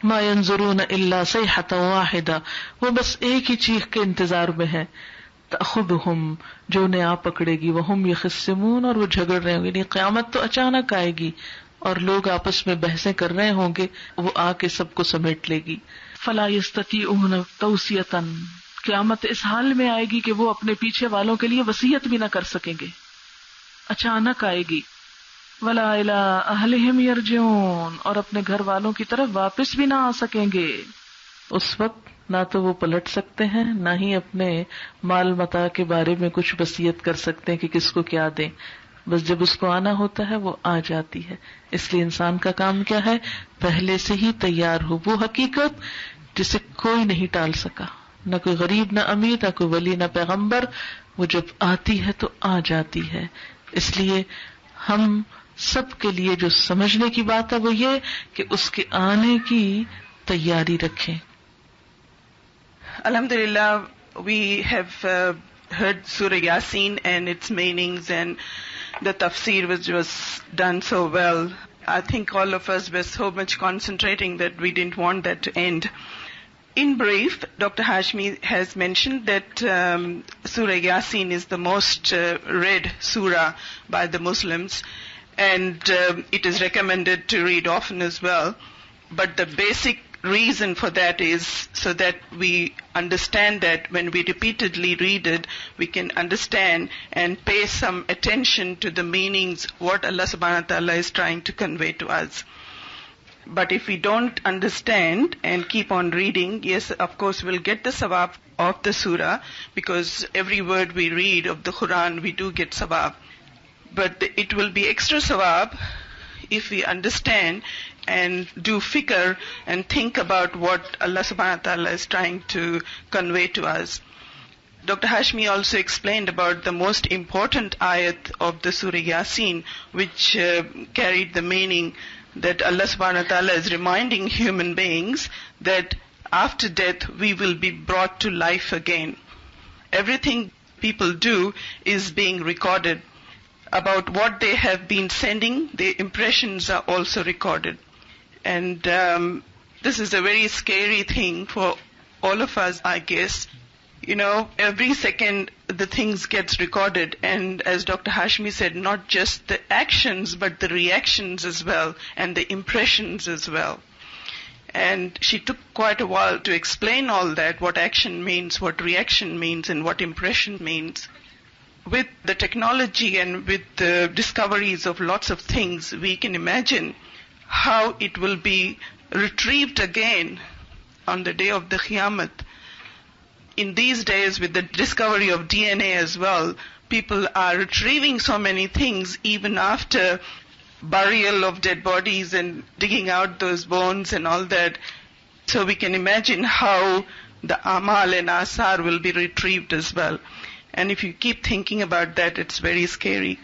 ما ينظرون الا صيحة واحدة، وہ بس ایک ہی چیخ کے انتظار میں ہے. تأخذهم، جو انہیں آ پکڑے گی، وهم يخصمون، اور وہ جھگڑ رہے ہوں گے. یعنی قیامت تو اچانک آئے گی اور لوگ آپس میں بحثیں کر رہے ہوں گے، وہ آ کے سب کو سمیٹ لے گی. فلا يستطيعون توصية، قیامت اس حال میں آئے گی کہ وہ اپنے پیچھے والوں کے لیے وصیت بھی نہ کر سکیں گے، اچانک آئے گی. ولا الى اہلہم یرجعون، اور اپنے گھر والوں کی طرف واپس بھی نہ آ سکیں گے. اس وقت نہ تو وہ پلٹ سکتے ہیں، نہ ہی اپنے مال متاع کے بارے میں کچھ وصیت کر سکتے ہیں کہ کس کو کیا دیں. بس جب اس کو آنا ہوتا ہے وہ آ جاتی ہے. اس لیے انسان کا کام کیا ہے؟ پہلے سے ہی تیار ہو. وہ حقیقت جسے کوئی نہیں ٹال سکا، نہ کوئی غریب نہ امیر، نہ کوئی ولی نہ پیغمبر، وہ جب آتی ہے تو آ جاتی ہے. اس لیے ہم سب کے لیے جو سمجھنے کی بات ہے وہ یہ کہ اس کے آنے کی تیاری رکھیں. Alhamdulillah, we have heard Surah Yasin and its meanings, and the tafsir was done so well. I think all of us were so much concentrating that we didn't want that to end. In brief, Dr. Hashmi has mentioned that Surah Yasin is the most read surah by the Muslims, and it is recommended to read often as well. But the basic reason for that is so that we understand that when we repeatedly read it, we can understand and pay some attention to the meanings, what Allah subhanahu wa ta'ala is trying to convey to us. But if we don't understand and keep on reading, yes, of course, we'll get the sawab of the surah, because every word we read of the Quran, we do get sawab. But it will be extra sawab if we understand and do fikr and think about what Allah subhanahu wa ta'ala is trying to convey to us. Dr. Hashmi also explained about the most important ayat of the Surah Yasin, which carried the meaning that Allah subhanahu wa ta'ala is reminding human beings that after death we will be brought to life again. Everything people do is being recorded. About what they have been sending, the impressions are also recorded. And this is a very scary thing for all of us, I guess. You know, every second the things gets recorded, and as Dr. Hashmi said, not just the actions but the reactions as well, and the impressions as well. And she took quite a while to explain all that, what action means, what reaction means, and what impression means. With the technology and with the discoveries of lots of things, we can imagine how it will be retrieved again on the day of the Qiyamah. In these days, with the discovery of DNA as well, people are retrieving so many things even after burial of dead bodies and digging out those bones and all that. So we can imagine how the amal and asar will be retrieved as well. And if you keep thinking about that, it's very scary.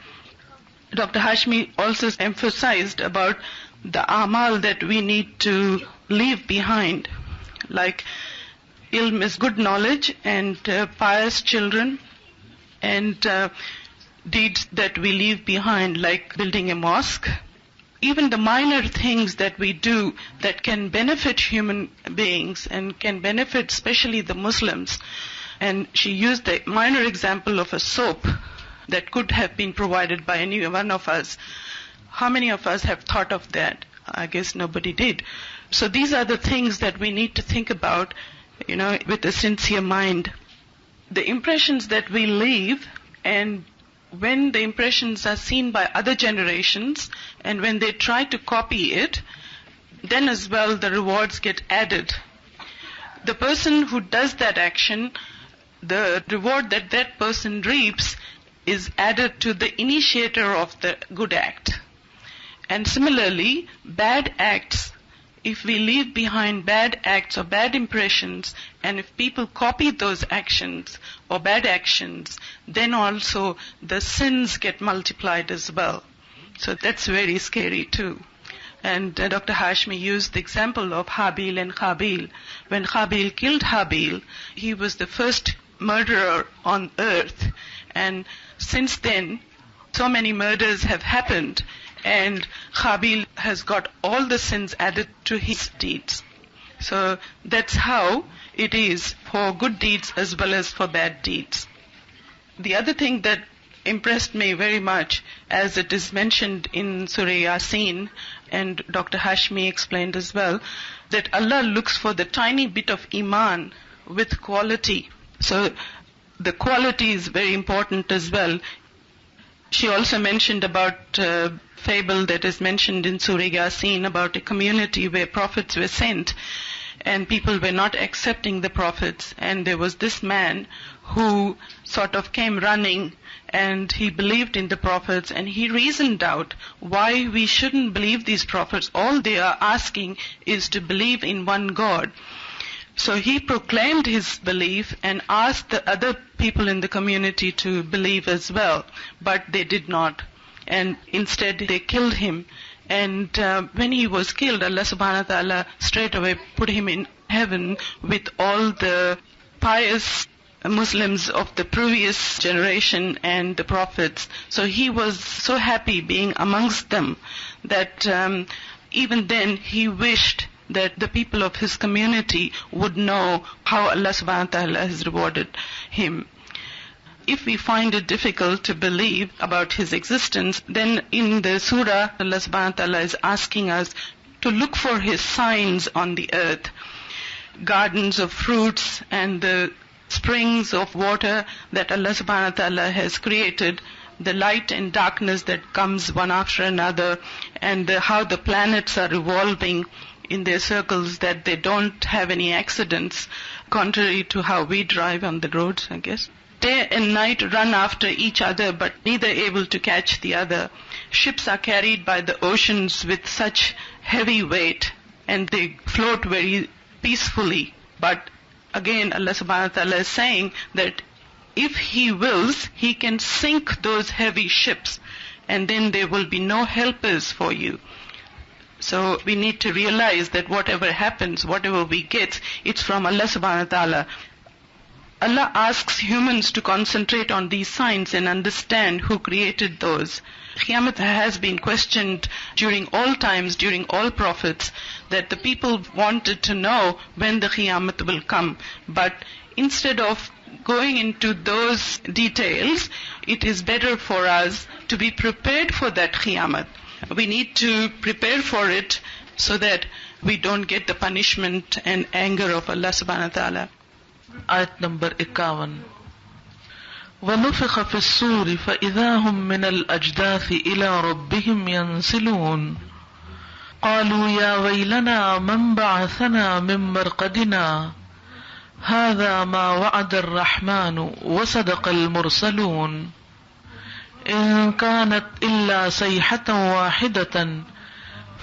Dr. Hashmi also emphasized about the amal that we need to leave behind, like ilm is good knowledge, and pious children, and deeds that we leave behind, like building a mosque. Even the minor things that we do that can benefit human beings and can benefit especially the Muslims. And she used the minor example of a soap that could have been provided by any one of us. How many of us have thought of that? I guess nobody did. So these are the things that we need to think about, with a sincere mind. The impressions that we leave, and when the impressions are seen by other generations, and when they try to copy it, then as well the rewards get added. The person who does that action, the reward that that person reaps is added to the initiator of the good act. And similarly, bad acts, if we leave behind bad acts or bad impressions, and if people copy those actions or bad actions, then also the sins get multiplied as well. So that's very scary too. And Dr. Hashmi used the example of Habil and Qabil. When Qabil killed Habil, he was the first murderer on earth. And since then, so many murders have happened, and Qabil has got all the sins added to his deeds. So that's how it is for good deeds as well as for bad deeds. The other thing that impressed me very much, as it is mentioned in Surah Yasin, and Dr. Hashmi explained as well, that Allah looks for the tiny bit of iman with quality. So the quality is very important as well. She also mentioned about fable that is mentioned in Surah Yasin about a community where prophets were sent and people were not accepting the prophets, and there was this man who sort of came running and he believed in the prophets, and he reasoned out why we shouldn't believe these prophets. All they are asking is to believe in one God. So he proclaimed his belief and asked the other people in the community to believe as well, but they did not. And instead they killed him. And when he was killed, Allah subhanahu wa ta'ala straight away put him in heaven with all the pious Muslims of the previous generation and the prophets. So he was so happy being amongst them that even then he wished that the people of his community would know how Allah subhanahu wa ta'ala has rewarded him. If we find it difficult to believe about his existence, then in the surah, Allah subhanahu wa ta'ala is asking us to look for his signs on the earth. Gardens of fruits and the springs of water that Allah subhanahu wa ta'ala has created, the light and darkness that comes one after another, and how the planets are revolving in their circles, that they don't have any accidents, contrary to how we drive on the roads, I guess. Day and night run after each other, but neither able to catch the other. Ships are carried by the oceans with such heavy weight, and they float very peacefully. But again, Allah subhanahu wa ta'ala is saying that if He wills, He can sink those heavy ships, and then there will be no helpers for you. So we need to realize that whatever happens, whatever we get, it's from Allah subhanahu wa ta'ala. Allah asks humans to concentrate on these signs and understand who created those. Qiyamah has been questioned during all times, during all prophets, that the people wanted to know when the Qiyamah will come. But instead of going into those details, it is better for us to be prepared for that Qiyamah. We need to prepare for it so that we don't get the punishment and anger of Allah subhanahu wa ta'ala. آیت number 51. وَنُفِخَ فِي الصُّورِ فَإِذَا هُمْ مِنَ الْأَجْدَاثِ إِلَى رَبِّهِمْ يَنْسِلُونَ قَالُوا يَا وَيْلَنَا مَنْ بَعَثَنَا مِنْ مَرْقَدِنَا هَذَا مَا وَعَدَ الرَّحْمَنُ وَصَدَقَ الْمُرْسَلُونَ إِنْ كَانَتْ إِلَّا صَيْحَةً وَاحِدَةً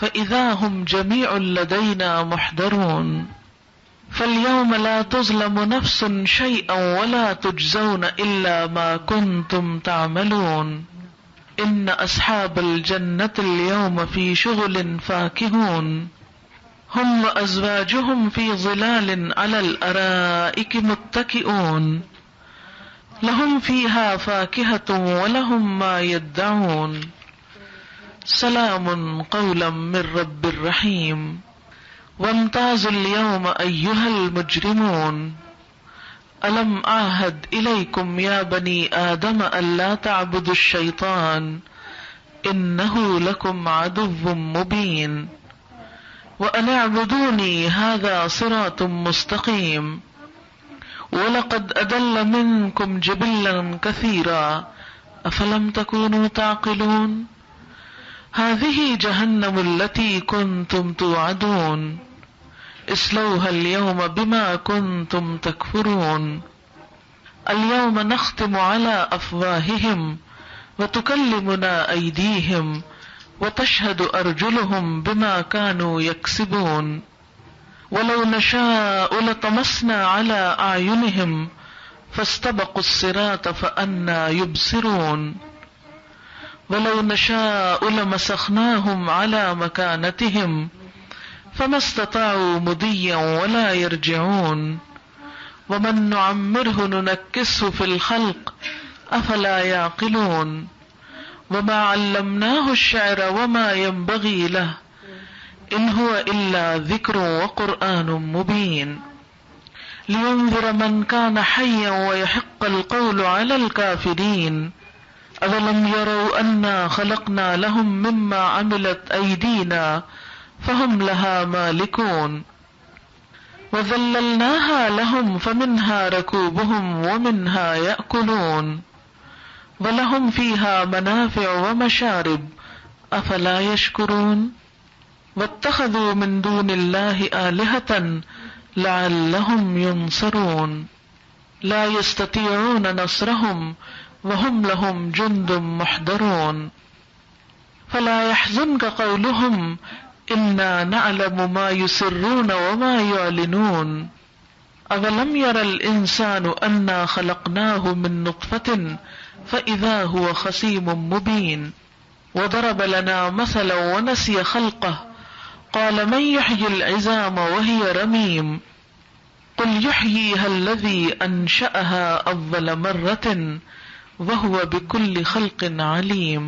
فَإِذَا هُمْ جَمِيعٌ لَدَيْنَا مُحْضَرُونَ فَالْيَوْمَ لَا تُظْلَمُ نَفْسٌ شَيْئًا وَلَا تُجْزَوْنَ إِلَّا مَا كُنْتُمْ تَعْمَلُونَ إِنَّ أَصْحَابَ الْجَنَّةِ الْيَوْمَ فِي شُغُلٍ فَاكِهُونَ هُمْ وَأَزْوَاجُهُمْ فِي ظِلَالٍ عَلَى الْأَرَائِكِ مُتَّكِئُونَ لَهُمْ فِيهَا فَاكِهَةٌ وَلَهُمْ مَا يَدَّعُونَ سَلَامٌ قَوْلًا مِّن رَّبٍّ رَّحِيمٍ وَامْتَازُوا الْيَوْمَ أَيُّهَا الْمُجْرِمُونَ أَلَمْ أَعْهَدْ إِلَيْكُمْ يَا بَنِي آدَمَ أَلَّا تَعْبُدُوا الشَّيْطَانَ إِنَّهُ لَكُمْ عَدُوٌّ مُّبِينٌ وَأَنِ اعْبُدُونِي هَذَا صِرَاطٌ مُّسْتَقِيمٌ وَلَقَدْ أَضَلَّ مِنكُمْ جِبِلًّا كَثِيرًا أَفَلَمْ تَكُونُوا تَعْقِلُونَ هذه جهنم التي كنتم توعدون اصلوها اليوم بما كنتم تكفرون اليوم نختم على أفواههم وتكلمنا أيديهم وتشهد أرجلهم بما كانوا يكسبون ولو نشاء لطمسنا على أعينهم فاستبقوا الصراط فأنى يبصرون ولو نشاء لمسخناهم على مكانتهم فما استطاعوا مضيا ولا يرجعون ومن نعمره ننكسه في الخلق أفلا يعقلون وما علمناه الشعر وما ينبغي له ان هو الا ذکر وقرآن مبین لینذر من کان حیا ویحق القول علی الکافرین اولم یروا انا خلقنا لهم مما عملت ایدینا فهم لها مالکون وذللناها لهم فمنها ركوبهم ومنها يأكلون وَلَهُمْ فِيهَا مَنَافِعُ وَمَشَارِبُ أَفَلَا يَشْكُرُونَ وَاتَّخَذُوا مِن دُونِ اللَّهِ آلِهَةً لَعَلَّهُمْ يُنصَرُونَ لَا يَسْتَطِيعُونَ نَصْرَهُمْ وَهُمْ لَهُمْ جُندٌ مُحْضَرُونَ فَلَا يَحْزُنْكَ قَوْلُهُمْ إِنَّا نَعْلَمُ مَا يُسِرُّونَ وَمَا يُعْلِنُونَ أَوَلَمْ يَرَ الْإِنسَانُ أَنَّا خَلَقْنَاهُ مِن نُّطْفَةٍ فَإِذَا هُوَ خَصِيمٌ مُّبِينٌ وَضَرَبَ لَنَا مَثَلًا وَنَسِيَ خَلْقَهُ قَالَ مَن يُحْيِي الْعِظَامَ وَهِيَ رَمِيمٌ قُلْ يُحْيِيهَا الَّذِي أَنشَأَهَا أَوَّلَ مَرَّةٍ وَهُوَ بِكُلِّ خَلْقٍ عَلِيمٌ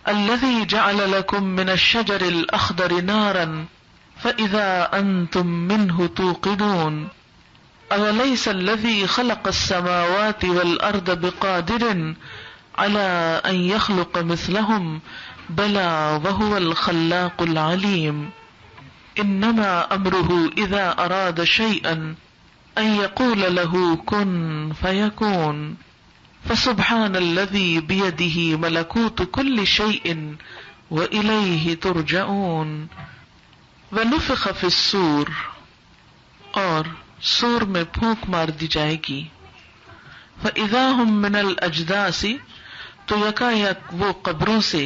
الَّذِي جَعَلَ لَكُم مِّنَ الشَّجَرِ الْأَخْضَرِ نَارًا فَإِذَا أَنتُم مِّنْهُ تُوقِدُونَ أَوَلَيْسَ الَّذِي خَلَقَ السَّمَاوَاتِ وَالْأَرْضَ بِقَادِرٍ عَلَىٰ أَن يَخْلُقَ مِثْلَهُم بَلَىٰ وَهُوَ الْخَلَّاقُ الْعَلِيمُ إِنَّمَا أَمْرُهُ إِذَا أَرَادَ شَيْئًا أَن يَقُولَ لَهُ كُن فَيَكُونُ فَسُبْحَانَ الَّذِي بِيَدِهِ مَلَكُوتُ كُلِّ شَيْءٍ وَإِلَيْهِ تُرْجَعُونَ وَنُفِخَ فِي الصُّورِ اور سور میں پھونک مار دی جائے گی فَإِذَا هُم مِّنَ الْأَجْدَاثِ تو یکا یک وہ قبروں سے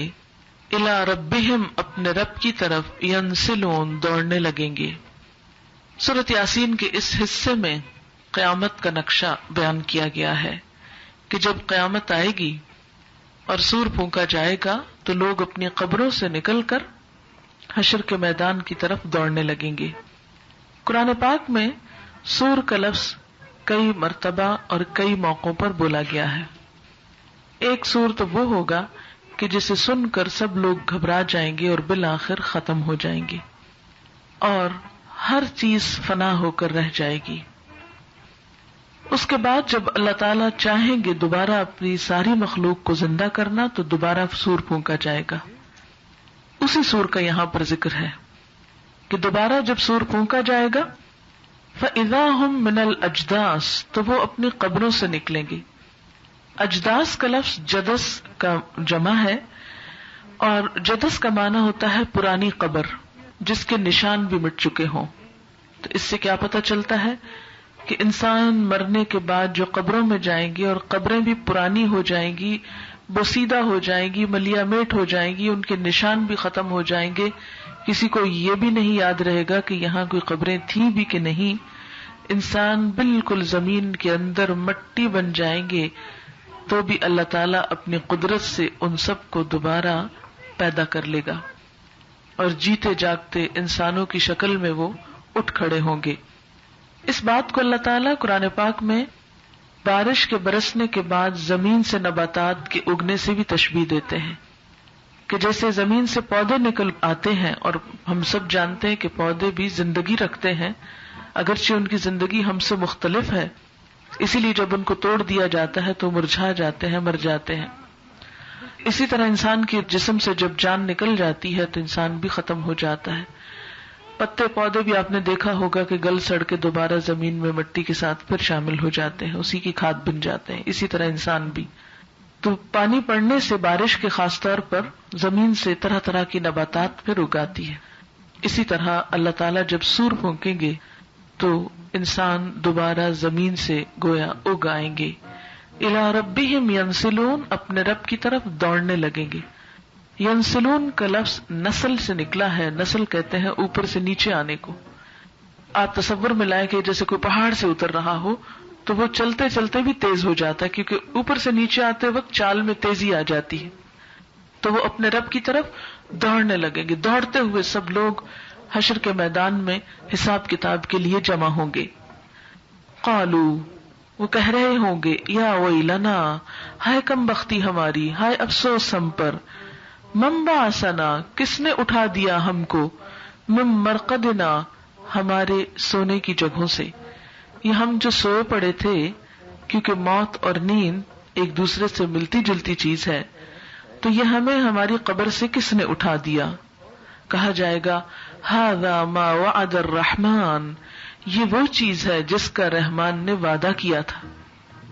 إِلَىٰ رَبِّهِمْ اپنے رب کی طرف يَنْسِلُونَ دوڑنے لگیں گے۔ سورۃ یاسین کے اس حصے میں قیامت کا نقشہ بیان کیا گیا ہے کہ جب قیامت آئے گی اور سور پھونکا جائے گا تو لوگ اپنی قبروں سے نکل کر حشر کے میدان کی طرف دوڑنے لگیں گے۔ قرآن پاک میں سور کا لفظ کئی مرتبہ اور کئی موقعوں پر بولا گیا ہے۔ ایک سور تو وہ ہوگا کہ جسے سن کر سب لوگ گھبرا جائیں گے اور بالآخر ختم ہو جائیں گے اور ہر چیز فنا ہو کر رہ جائے گی۔ اس کے بعد جب اللہ تعالیٰ چاہیں گے دوبارہ اپنی ساری مخلوق کو زندہ کرنا تو دوبارہ سور پھونکا جائے گا۔ اسی سور کا یہاں پر ذکر ہے کہ دوبارہ جب سور پھونکا جائے گا فَإِذَا هُم مِّنَ الْأَجْدَاثِ تو وہ اپنی قبروں سے نکلیں گے۔ اجداث کا لفظ جدس کا جمع ہے اور جدس کا معنی ہوتا ہے پرانی قبر جس کے نشان بھی مٹ چکے ہوں۔ تو اس سے کیا پتہ چلتا ہے کہ انسان مرنے کے بعد جو قبروں میں جائیں گے اور قبریں بھی پرانی ہو جائیں گی، بوسیدہ ہو جائیں گی، ملیا میٹ ہو جائیں گی، ان کے نشان بھی ختم ہو جائیں گے، کسی کو یہ بھی نہیں یاد رہے گا کہ یہاں کوئی قبریں تھیں بھی کہ نہیں، انسان بالکل زمین کے اندر مٹی بن جائیں گے، تو بھی اللہ تعالیٰ اپنی قدرت سے ان سب کو دوبارہ پیدا کر لے گا اور جیتے جاگتے انسانوں کی شکل میں وہ اٹھ کھڑے ہوں گے۔ اس بات کو اللہ تعالیٰ قرآن پاک میں بارش کے برسنے کے بعد زمین سے نباتات کے اگنے سے بھی تشبیہ دیتے ہیں کہ جیسے زمین سے پودے نکل آتے ہیں، اور ہم سب جانتے ہیں کہ پودے بھی زندگی رکھتے ہیں اگرچہ ان کی زندگی ہم سے مختلف ہے، اسی لیے جب ان کو توڑ دیا جاتا ہے تو مرجھا جاتے ہیں، مر جاتے ہیں۔ اسی طرح انسان کے جسم سے جب جان نکل جاتی ہے تو انسان بھی ختم ہو جاتا ہے۔ پتے پودے بھی آپ نے دیکھا ہوگا کہ گل سڑ کے دوبارہ زمین میں مٹی کے ساتھ پھر شامل ہو جاتے ہیں، اسی کی کھاد بن جاتے ہیں۔ اسی طرح انسان بھی۔ تو پانی پڑنے سے بارش کے خاص طور پر زمین سے طرح طرح کی نباتات پھر اگاتی ہے۔ اسی طرح اللہ تعالیٰ جب سور پھونکیں گے تو انسان دوبارہ زمین سے گویا اگ آئیں گے۔ الی ربہم ینسلون اپنے رب کی طرف دوڑنے لگیں گے۔ ینسلون کا لفظ نسل سے نکلا ہے، نسل کہتے ہیں اوپر سے نیچے آنے کو۔ آپ تصور میں لائیں کہ جیسے کوئی پہاڑ سے اتر رہا ہو تو وہ چلتے چلتے بھی تیز ہو جاتا ہے، کیونکہ اوپر سے نیچے آتے وقت چال میں تیزی آ جاتی ہے، تو وہ اپنے رب کی طرف دوڑنے لگیں گے۔ دوڑتے ہوئے سب لوگ حشر کے میدان میں حساب کتاب کے لیے جمع ہوں گے۔ قالو وہ کہہ رہے ہوں گے یا ویلنا ہائے کم بختی ہماری، ہائے افسوس ہم پر، من بعثنا کس نے اٹھا دیا ہم کو، من مرقدنا ہمارے سونے کی جگہوں سے. یہ ہم جو سوئے پڑے تھے، کیونکہ موت اور نیند ایک دوسرے سے ملتی جلتی چیز ہے، تو یہ ہمیں ہماری قبر سے کس نے اٹھا دیا؟ کہا جائے گا ھذا ما وعد الرحمن، یہ وہ چیز ہے جس کا رحمان نے وعدہ کیا تھا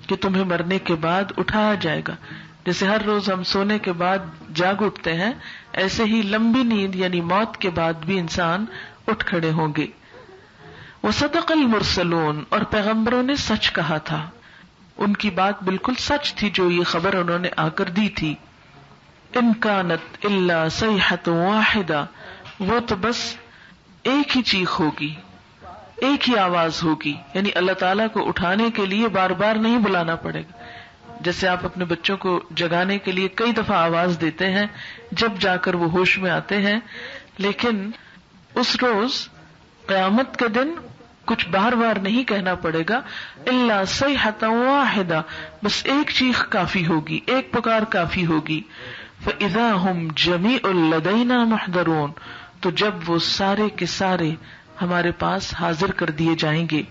کہ تمہیں مرنے کے بعد اٹھایا جائے گا. جیسے ہر روز ہم سونے کے بعد جاگ اٹھتے ہیں، ایسے ہی لمبی نیند یعنی موت کے بعد بھی انسان اٹھ کھڑے ہوں گے. وصدق المرسلون، اور پیغمبروں نے سچ کہا تھا، ان کی بات بالکل سچ تھی جو یہ خبر انہوں نے آ کر دی تھی. ان کانت الا صیحۃ واحدہ، وہ تو بس ایک ہی چیخ ہوگی، ایک ہی آواز ہوگی، یعنی اللہ تعالیٰ کو اٹھانے کے لیے بار بار نہیں بلانا پڑے گا. جیسے آپ اپنے بچوں کو جگانے کے لیے کئی دفعہ آواز دیتے ہیں جب جا کر وہ ہوش میں آتے ہیں، لیکن اس روز قیامت کے دن کچھ بار بار نہیں کہنا پڑے گا. الا صیحۃ واحدہ، بس ایک چیخ کافی ہوگی، ایک پکار کافی ہوگی. فاذا هم جميع لدينا محضرون، تو جب وہ سارے کے سارے ہمارے پاس حاضر کر دیے جائیں گے.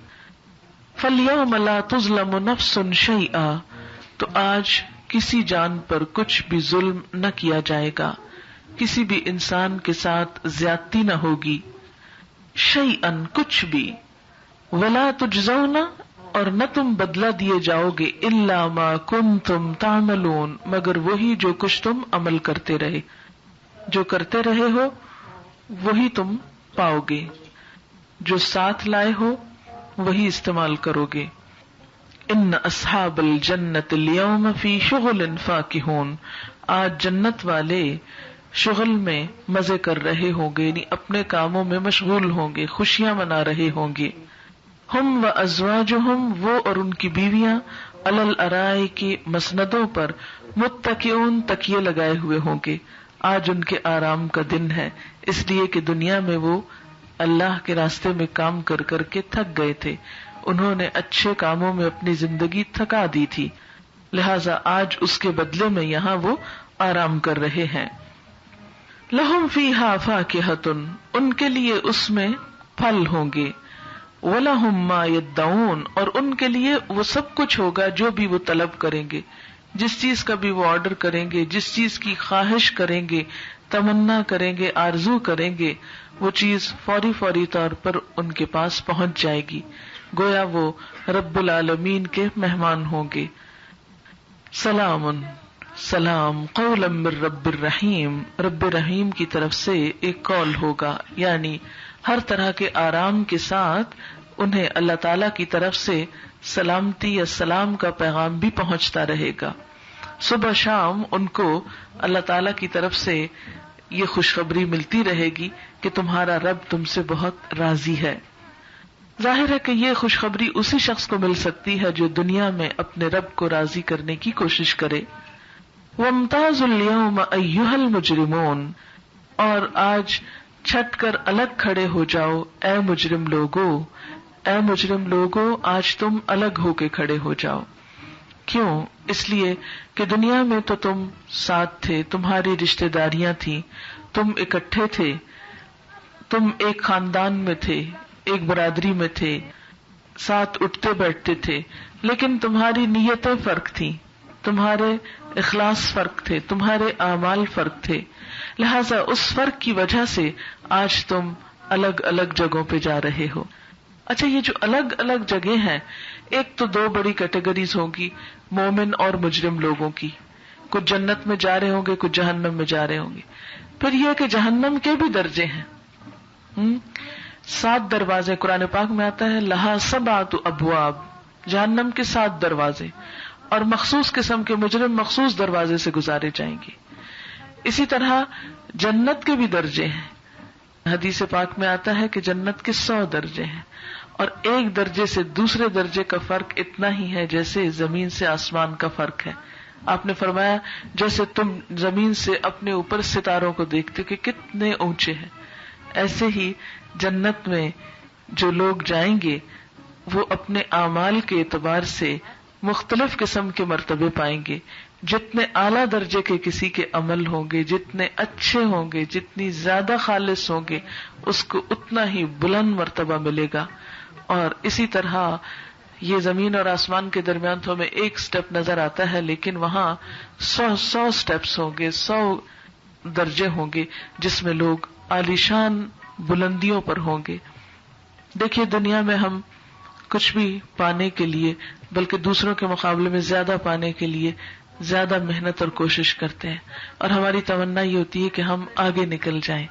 فَالْيَوْمَ لَا تُظْلَمُ نَفْسٌ شَيْئًا، تو آج کسی جان پر کچھ بھی ظلم نہ کیا جائے گا، کسی بھی انسان کے ساتھ زیادتی نہ ہوگی. شَيْئًا، کچھ بھی. وَلَا تُجْزَوْنَ، اور نہ تم بدلہ دیے جاؤ گے، اِلَّا مَا كُنْتُمْ تَعْمَلُونَ، مگر وہی جو کچھ تم عمل کرتے رہے، جو کرتے رہے ہو وہی تم پاؤ گے، جو ساتھ لائے ہو وہی استعمال کرو گے. ان اصحاب الجنت اليوم فی شغل فاکہون، آج جنت والے شغل میں مزے کر رہے ہوں گے، یعنی اپنے کاموں میں مشغول ہوں گے، خوشیاں منا رہے ہوں گے. ہم و ازواجہم، وہ اور ان کی بیویاں، علی الارائک، مسندوں پر، متکئون، تکیے لگائے ہوئے ہوں گے. آج ان کے آرام کا دن ہے، اس لیے کہ دنیا میں وہ اللہ کے راستے میں کام کر کر کے تھک گئے تھے، انہوں نے اچھے کاموں میں اپنی زندگی تھکا دی تھی، لہذا آج اس کے بدلے میں یہاں وہ آرام کر رہے ہیں. لہم فیہا فاکہۃ، ان کے لیے اس میں پھل ہوں گے. وَلَهُمْ مَا يَدَّعُونَ، اور ان کے لیے وہ سب کچھ ہوگا جو بھی وہ طلب کریں گے، جس چیز کا بھی وہ آرڈر کریں گے، جس چیز کی خواہش کریں گے، تمنا کریں گے، آرزو کریں گے، وہ چیز فوری طور پر ان کے پاس پہنچ جائے گی، گویا وہ رب العالمین کے مہمان ہوں گے. سلام، سلام قولا من رب الرحیم، رب رحیم کی طرف سے ایک قول ہوگا، یعنی ہر طرح کے آرام کے ساتھ انہیں اللہ تعالی کی طرف سے سلامتی یا سلام کا پیغام بھی پہنچتا رہے گا. صبح شام ان کو اللہ تعالی کی طرف سے یہ خوشخبری ملتی رہے گی کہ تمہارا رب تم سے بہت راضی ہے. ظاہر ہے کہ یہ خوشخبری اسی شخص کو مل سکتی ہے جو دنیا میں اپنے رب کو راضی کرنے کی کوشش کرے. وَامْتَازُوا الْيَوْمَ أَيُّهَا الْمُجْرِمُونَ، اور آج چھٹ کر الگ کھڑے ہو جاؤ اے مجرم لوگو، اے مجرم لوگو آج تم الگ ہو کے کھڑے ہو جاؤ. کیوں؟ اس لیے کہ دنیا میں تو تم ساتھ تھے، تمہاری رشتہ داریاں تھیں، تم اکٹھے تھے، تم ایک خاندان میں تھے، ایک برادری میں تھے، ساتھ اٹھتے بیٹھتے تھے، لیکن تمہاری نیتیں فرق تھیں، تمہارے اخلاص فرق تھے، تمہارے اعمال فرق تھے، لہذا اس فرق کی وجہ سے آج تم الگ الگ جگہوں پہ جا رہے ہو. اچھا، یہ جو الگ الگ جگہ ہیں، ایک تو دو بڑی کیٹیگریز ہوگی مومن اور مجرم لوگوں کی، کچھ جنت میں جا رہے ہوں گے، کچھ جہنم میں جا رہے ہوں گے. پھر یہ کہ جہنم کے بھی درجے ہیں، 7 دروازے، قرآن پاک میں آتا ہے لہا 7 ابواب، جہنم کے 7 دروازے، اور مخصوص قسم کے مجرم مخصوص دروازے سے گزارے جائیں گے. اسی طرح جنت کے بھی درجے ہیں، حدیث پاک میں آتا ہے کہ جنت کے 100 درجے ہیں، اور ایک درجے سے دوسرے درجے کا فرق اتنا ہی ہے جیسے زمین سے آسمان کا فرق ہے. آپ نے فرمایا جیسے تم زمین سے اپنے اوپر ستاروں کو دیکھتے کہ کتنے اونچے ہیں، ایسے ہی جنت میں جو لوگ جائیں گے وہ اپنے اعمال کے اعتبار سے مختلف قسم کے مرتبے پائیں گے. جتنے اعلیٰ درجے کے کسی کے عمل ہوں گے، جتنے اچھے ہوں گے، جتنی زیادہ خالص ہوں گے، اس کو اتنا ہی بلند مرتبہ ملے گا. اور اسی طرح یہ زمین اور آسمان کے درمیان تو ہمیں ایک سٹیپ نظر آتا ہے، لیکن وہاں 100 سٹیپس ہوں گے، 100 درجے ہوں گے جس میں لوگ عالیشان بلندیوں پر ہوں گے. دیکھیے دنیا میں ہم کچھ بھی پانے کے لیے، بلکہ دوسروں کے مقابلے میں زیادہ پانے کے لیے زیادہ محنت اور کوشش کرتے ہیں، اور ہماری تمنا یہ ہوتی ہے کہ ہم آگے نکل جائیں.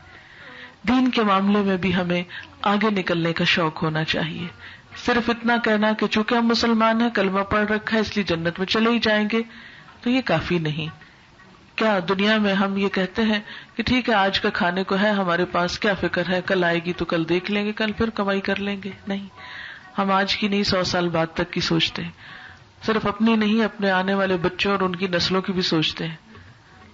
دین کے معاملے میں بھی ہمیں آگے نکلنے کا شوق ہونا چاہیے. صرف اتنا کہنا کہ چونکہ ہم مسلمان ہیں، کلمہ پڑھ رکھا ہے، اس لیے جنت میں چلے ہی جائیں گے، تو یہ کافی نہیں. کیا دنیا میں ہم یہ کہتے ہیں کہ ٹھیک ہے آج کا کھانے کو ہے ہمارے پاس، کیا فکر ہے، کل آئے گی تو کل دیکھ لیں گے، کل پھر کمائی کر لیں گے؟ نہیں، ہم آج کی نہیں 100 سال بعد تک کی سوچتے ہیں. صرف اپنی نہیں، اپنے آنے والے بچوں اور ان کی نسلوں کی بھی سوچتے ہیں.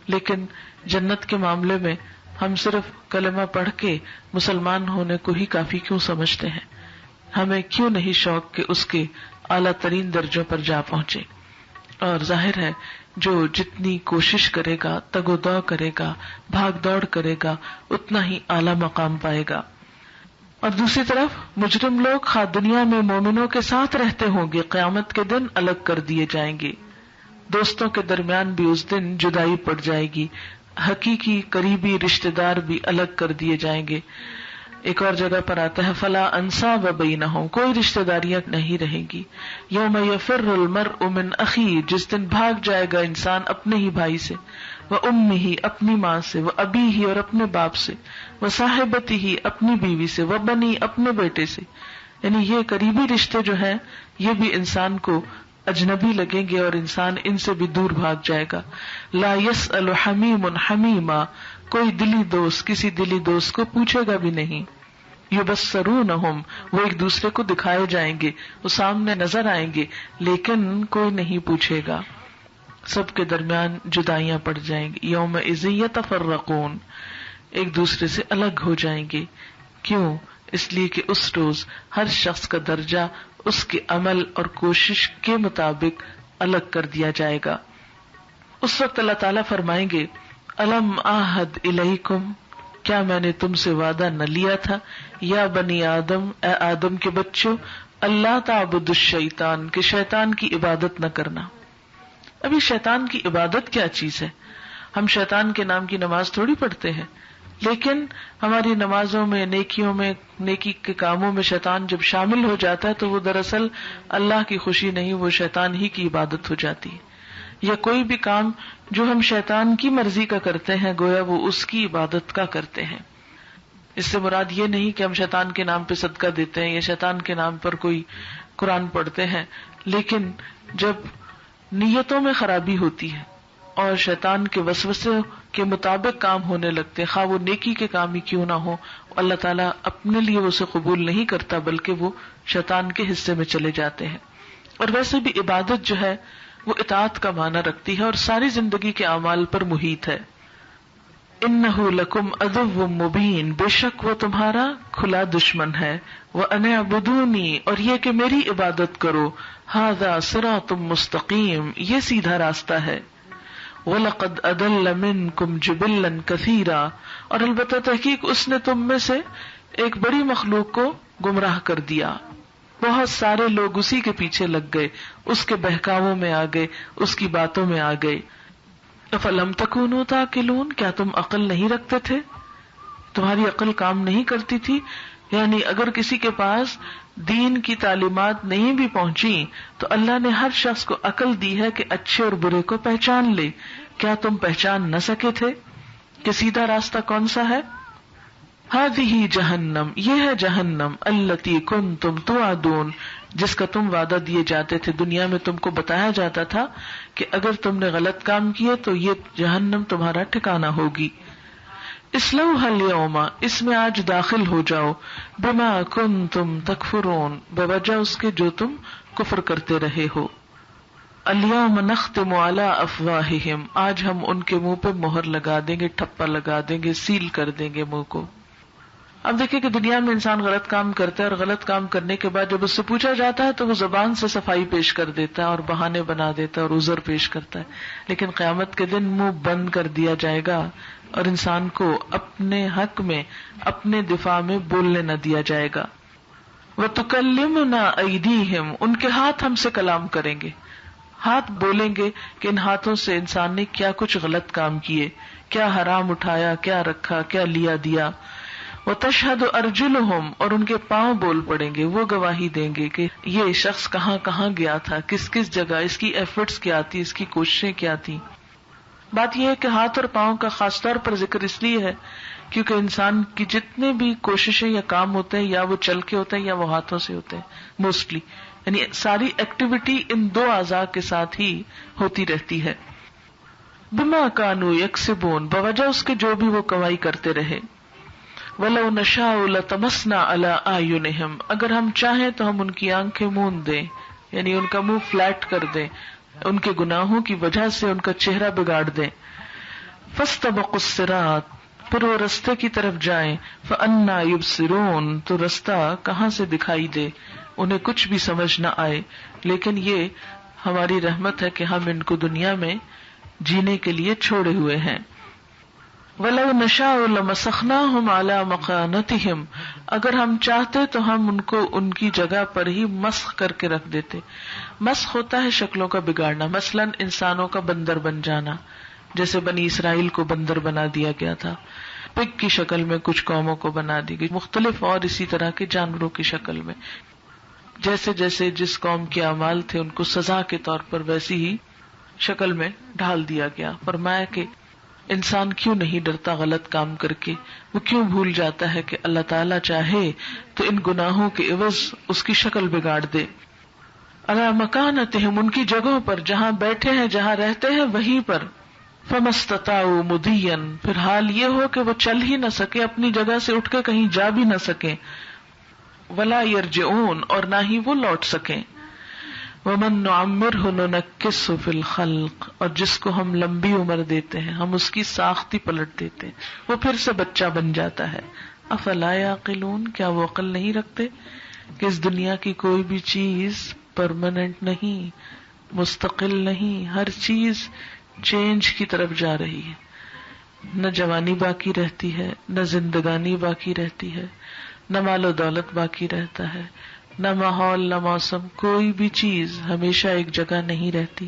لیکن جنت کے معاملے میں ہم صرف کلمہ پڑھ کے مسلمان ہونے کو ہی کافی کیوں سمجھتے ہیں؟ ہمیں کیوں نہیں شوق کہ اس کے اعلیٰ ترین درجوں پر جا پہنچے؟ اور ظاہر ہے جو جتنی کوشش کرے گا، تگ و دو کرے گا، بھاگ دوڑ کرے گا، اتنا ہی اعلیٰ مقام پائے گا. اور دوسری طرف مجرم لوگ خواہ دنیا میں مومنوں کے ساتھ رہتے ہوں گے، قیامت کے دن الگ کر دیے جائیں گے. دوستوں کے درمیان بھی اس دن جدائی پڑ جائے گی، حقیقی قریبی رشتہ دار بھی الگ کر دیے جائیں گے. ایک اور جگہ پر آتا ہے فلا انساب بینہم، کوئی رشتہ داریاں نہیں رہیں گی. یوم یفر المرء من اخیہ، جس دن بھاگ جائے گا انسان اپنے ہی بھائی سے، وامہ اپنی ماں سے، وابیہ اور اپنے باپ سے، وصاحبتہ اپنی بیوی سے، وبنی اپنے بیٹے سے. یعنی یہ قریبی رشتے جو ہیں یہ بھی انسان کو اجنبی لگیں گے اور انسان ان سے بھی دور بھاگ جائے گا. لا یسأل حمیم حمیما، کوئی دلی دوست کسی دلی دوست کو پوچھے گا بھی نہیں. یبصرونہم، وہ ایک دوسرے کو دکھائے جائیں گے، وہ سامنے نظر آئیں گے، لیکن کوئی نہیں پوچھے گا. سب کے درمیان جدائیاں پڑ جائیں گی. یومئذ یتفرقون، ایک دوسرے سے الگ ہو جائیں گے. کیوں؟ اس لیے کہ اس روز ہر شخص کا درجہ اس کے عمل اور کوشش کے مطابق الگ کر دیا جائے گا. اس وقت اللہ تعالیٰ فرمائیں گے الم آہد الیکم، کیا میں نے تم سے وعدہ نہ لیا تھا، یا بنی آدم، اے آدم کے بچوں، اللہ تعبدوا الشیطان، کہ شیطان کی عبادت نہ کرنا. ابھی شیطان کی عبادت کیا چیز ہے؟ ہم شیطان کے نام کی نماز تھوڑی پڑھتے ہیں، لیکن ہماری نمازوں میں، نیکیوں میں، نیکی کے کاموں میں شیطان جب شامل ہو جاتا ہے تو وہ دراصل اللہ کی خوشی نہیں، وہ شیطان ہی کی عبادت ہو جاتی ہے. یا کوئی بھی کام جو ہم شیطان کی مرضی کا کرتے ہیں گویا وہ اس کی عبادت کا کرتے ہیں. اس سے مراد یہ نہیں کہ ہم شیطان کے نام پہ صدقہ دیتے ہیں یا شیطان کے نام پر کوئی قرآن پڑھتے ہیں، لیکن جب نیتوں میں خرابی ہوتی ہے اور شیطان کے وسوسے کے مطابق کام ہونے لگتے، خواہ وہ نیکی کے کام ہی کیوں نہ ہو، اللہ تعالیٰ اپنے لیے اسے قبول نہیں کرتا بلکہ وہ شیطان کے حصے میں چلے جاتے ہیں. اور ویسے بھی عبادت جو ہے وہ اطاعت کا معنی رکھتی ہے اور ساری زندگی کے اعمال پر محیط ہے. انہ لکم عدو مبین، بے شک وہ تمہارا کھلا دشمن ہے. وان اعبدونی، اور یہ کہ میری عبادت کرو. ھذا صراط مستقیم، یہ سیدھا راستہ ہے. وَلَقَدْ أَضَلَّ مِنْكُمْ جِبِلًّا كَثِيرًا، اور البتہ تحقیق اس نے تم میں سے ایک بڑی مخلوق کو گمراہ کر دیا. بہت سارے لوگ اسی کے پیچھے لگ گئے، اس کے بہکاووں میں آ گئے، اس کی باتوں میں آ گئے. أَفَلَمْ تَكُونُوا تَعْقِلُونَ، کیا تم عقل نہیں رکھتے تھے؟ تمہاری عقل کام نہیں کرتی تھی؟ یعنی اگر کسی کے پاس دین کی تعلیمات نہیں بھی پہنچی تو اللہ نے ہر شخص کو عقل دی ہے کہ اچھے اور برے کو پہچان لے. کیا تم پہچان نہ سکے تھے کہ سیدھا راستہ کون سا ہے؟ هذه جہنم، یہ ہے جہنم، التی کنتم توعدون، جس کا تم وعدہ دیے جاتے تھے. دنیا میں تم کو بتایا جاتا تھا کہ اگر تم نے غلط کام کیے تو یہ جہنم تمہارا ٹھکانہ ہوگی. اصلوها اليوم، اس میں آج داخل ہو جاؤ. بما کنتم تکفرون، بوجہ اس کے جو تم کفر کرتے رہے ہو. اليوم نختم على افواہہم، آج ہم ان کے منہ پہ مہر لگا دیں گے، ٹھپا لگا دیں گے، سیل کر دیں گے منہ کو. اب دیکھیں کہ دنیا میں انسان غلط کام کرتا ہے اور غلط کام کرنے کے بعد جب اس سے پوچھا جاتا ہے تو وہ زبان سے صفائی پیش کر دیتا ہے اور بہانے بنا دیتا ہے اور عذر پیش کرتا ہے، لیکن قیامت کے دن منہ بند کر دیا جائے گا اور انسان کو اپنے حق میں اپنے دفاع میں بولنے نہ دیا جائے گا۔ وَتُكَلِّمُنَا أَيْدِيهِمْ، ان کے ہاتھ ہم سے کلام کریں گے، ہاتھ بولیں گے کہ ان ہاتھوں سے انسان نے کیا کچھ غلط کام کیے، کیا حرام اٹھایا، کیا رکھا، کیا لیا دیا۔ وَتَشْهَدُ أَرْجُلُهُمْ، اور ان کے پاؤں بول پڑیں گے، وہ گواہی دیں گے کہ یہ شخص کہاں کہاں گیا تھا، کس کس جگہ، اس کی ایفرٹس کیا تھی، اس کی کوششیں کیا تھی۔ بات یہ ہے کہ ہاتھ اور پاؤں کا خاص طور پر ذکر اس لیے ہے کیونکہ انسان کی جتنے بھی کوششیں یا کام ہوتے ہیں یا وہ چل کے ہوتے ہیں یا وہ ہاتھوں سے ہوتے ہیں موسٹلی، یعنی ساری ایکٹیویٹی ان دو اعضاء کے ساتھ ہی ہوتی رہتی ہے۔ بما کانوا یکسبون، بوجہ اس کے جو بھی وہ کمائی کرتے رہے۔ وَلَوْ نَشَاءُ لَطَمَسْنَا عَلَىٰ أَعْيُنِهِمْ، اگر ہم چاہیں تو ہم ان کی آنکھیں موند دیں، یعنی ان کا منہ فلیٹ کر دیں، ان کے گناہوں کی وجہ سے ان کا چہرہ بگاڑ دیں۔ فَاسْتَبَقُوا الصِّرَاطَ، پھر وہ رستے کی طرف جائیں، فَأَنَّىٰ يُبْصِرُونَ، تو رستہ کہاں سے دکھائی دے، انہیں کچھ بھی سمجھ نہ آئے۔ لیکن یہ ہماری رحمت ہے کہ ہم ان کو دنیا میں جینے کے لیے چھوڑے ہوئے ہیں۔ وَلَوْ نَشَاءُ لَمَسَخْنَاهُمْ عَلَىٰ مَكَانَتِهِمْ، اگر ہم چاہتے تو ہم ان کو ان کی جگہ پر ہی مسخ کر کے رکھ دیتے۔ مسخ ہوتا ہے شکلوں کا بگاڑنا، مثلاً انسانوں کا بندر بن جانا، جیسے بنی اسرائیل کو بندر بنا دیا گیا تھا، پگ کی شکل میں کچھ قوموں کو بنا دی گئی، مختلف اور اسی طرح کے جانوروں کی شکل میں، جیسے جیسے جس قوم کے اعمال تھے ان کو سزا کے طور پر ویسی ہی شکل میں ڈھال دیا گیا۔ فرمایا کہ انسان کیوں نہیں ڈرتا غلط کام کر کے، وہ کیوں بھول جاتا ہے کہ اللہ تعالیٰ چاہے تو ان گناہوں کے عوض اس کی شکل بگاڑ دے۔ علی مکانتہم، ان کی جگہوں پر، جہاں بیٹھے ہیں جہاں رہتے ہیں وہیں پر۔ فمستطاعوا مضیا، پھر حال یہ ہو کہ وہ چل ہی نہ سکے، اپنی جگہ سے اٹھ کے کہیں جا بھی نہ سکیں۔ ولا یرجعون، اور نہ ہی وہ لوٹ سکیں۔ ومن نعمرہ ننکسہ فی الخلق، اور جس کو ہم لمبی عمر دیتے ہیں ہم اس کی ساخت ہی پلٹ دیتے ہیں، وہ پھر سے بچہ بن جاتا ہے۔ افلا یعقلون، کیا وہ عقل نہیں رکھتے کہ اس دنیا کی کوئی بھی چیز پرماننٹ نہیں، مستقل نہیں، ہر چیز چینج کی طرف جا رہی ہے، نہ جوانی باقی رہتی ہے، نہ زندگانی باقی رہتی ہے، نہ مال و دولت باقی رہتا ہے، نہ ماحول، نہ موسم، کوئی بھی چیز ہمیشہ ایک جگہ نہیں رہتی۔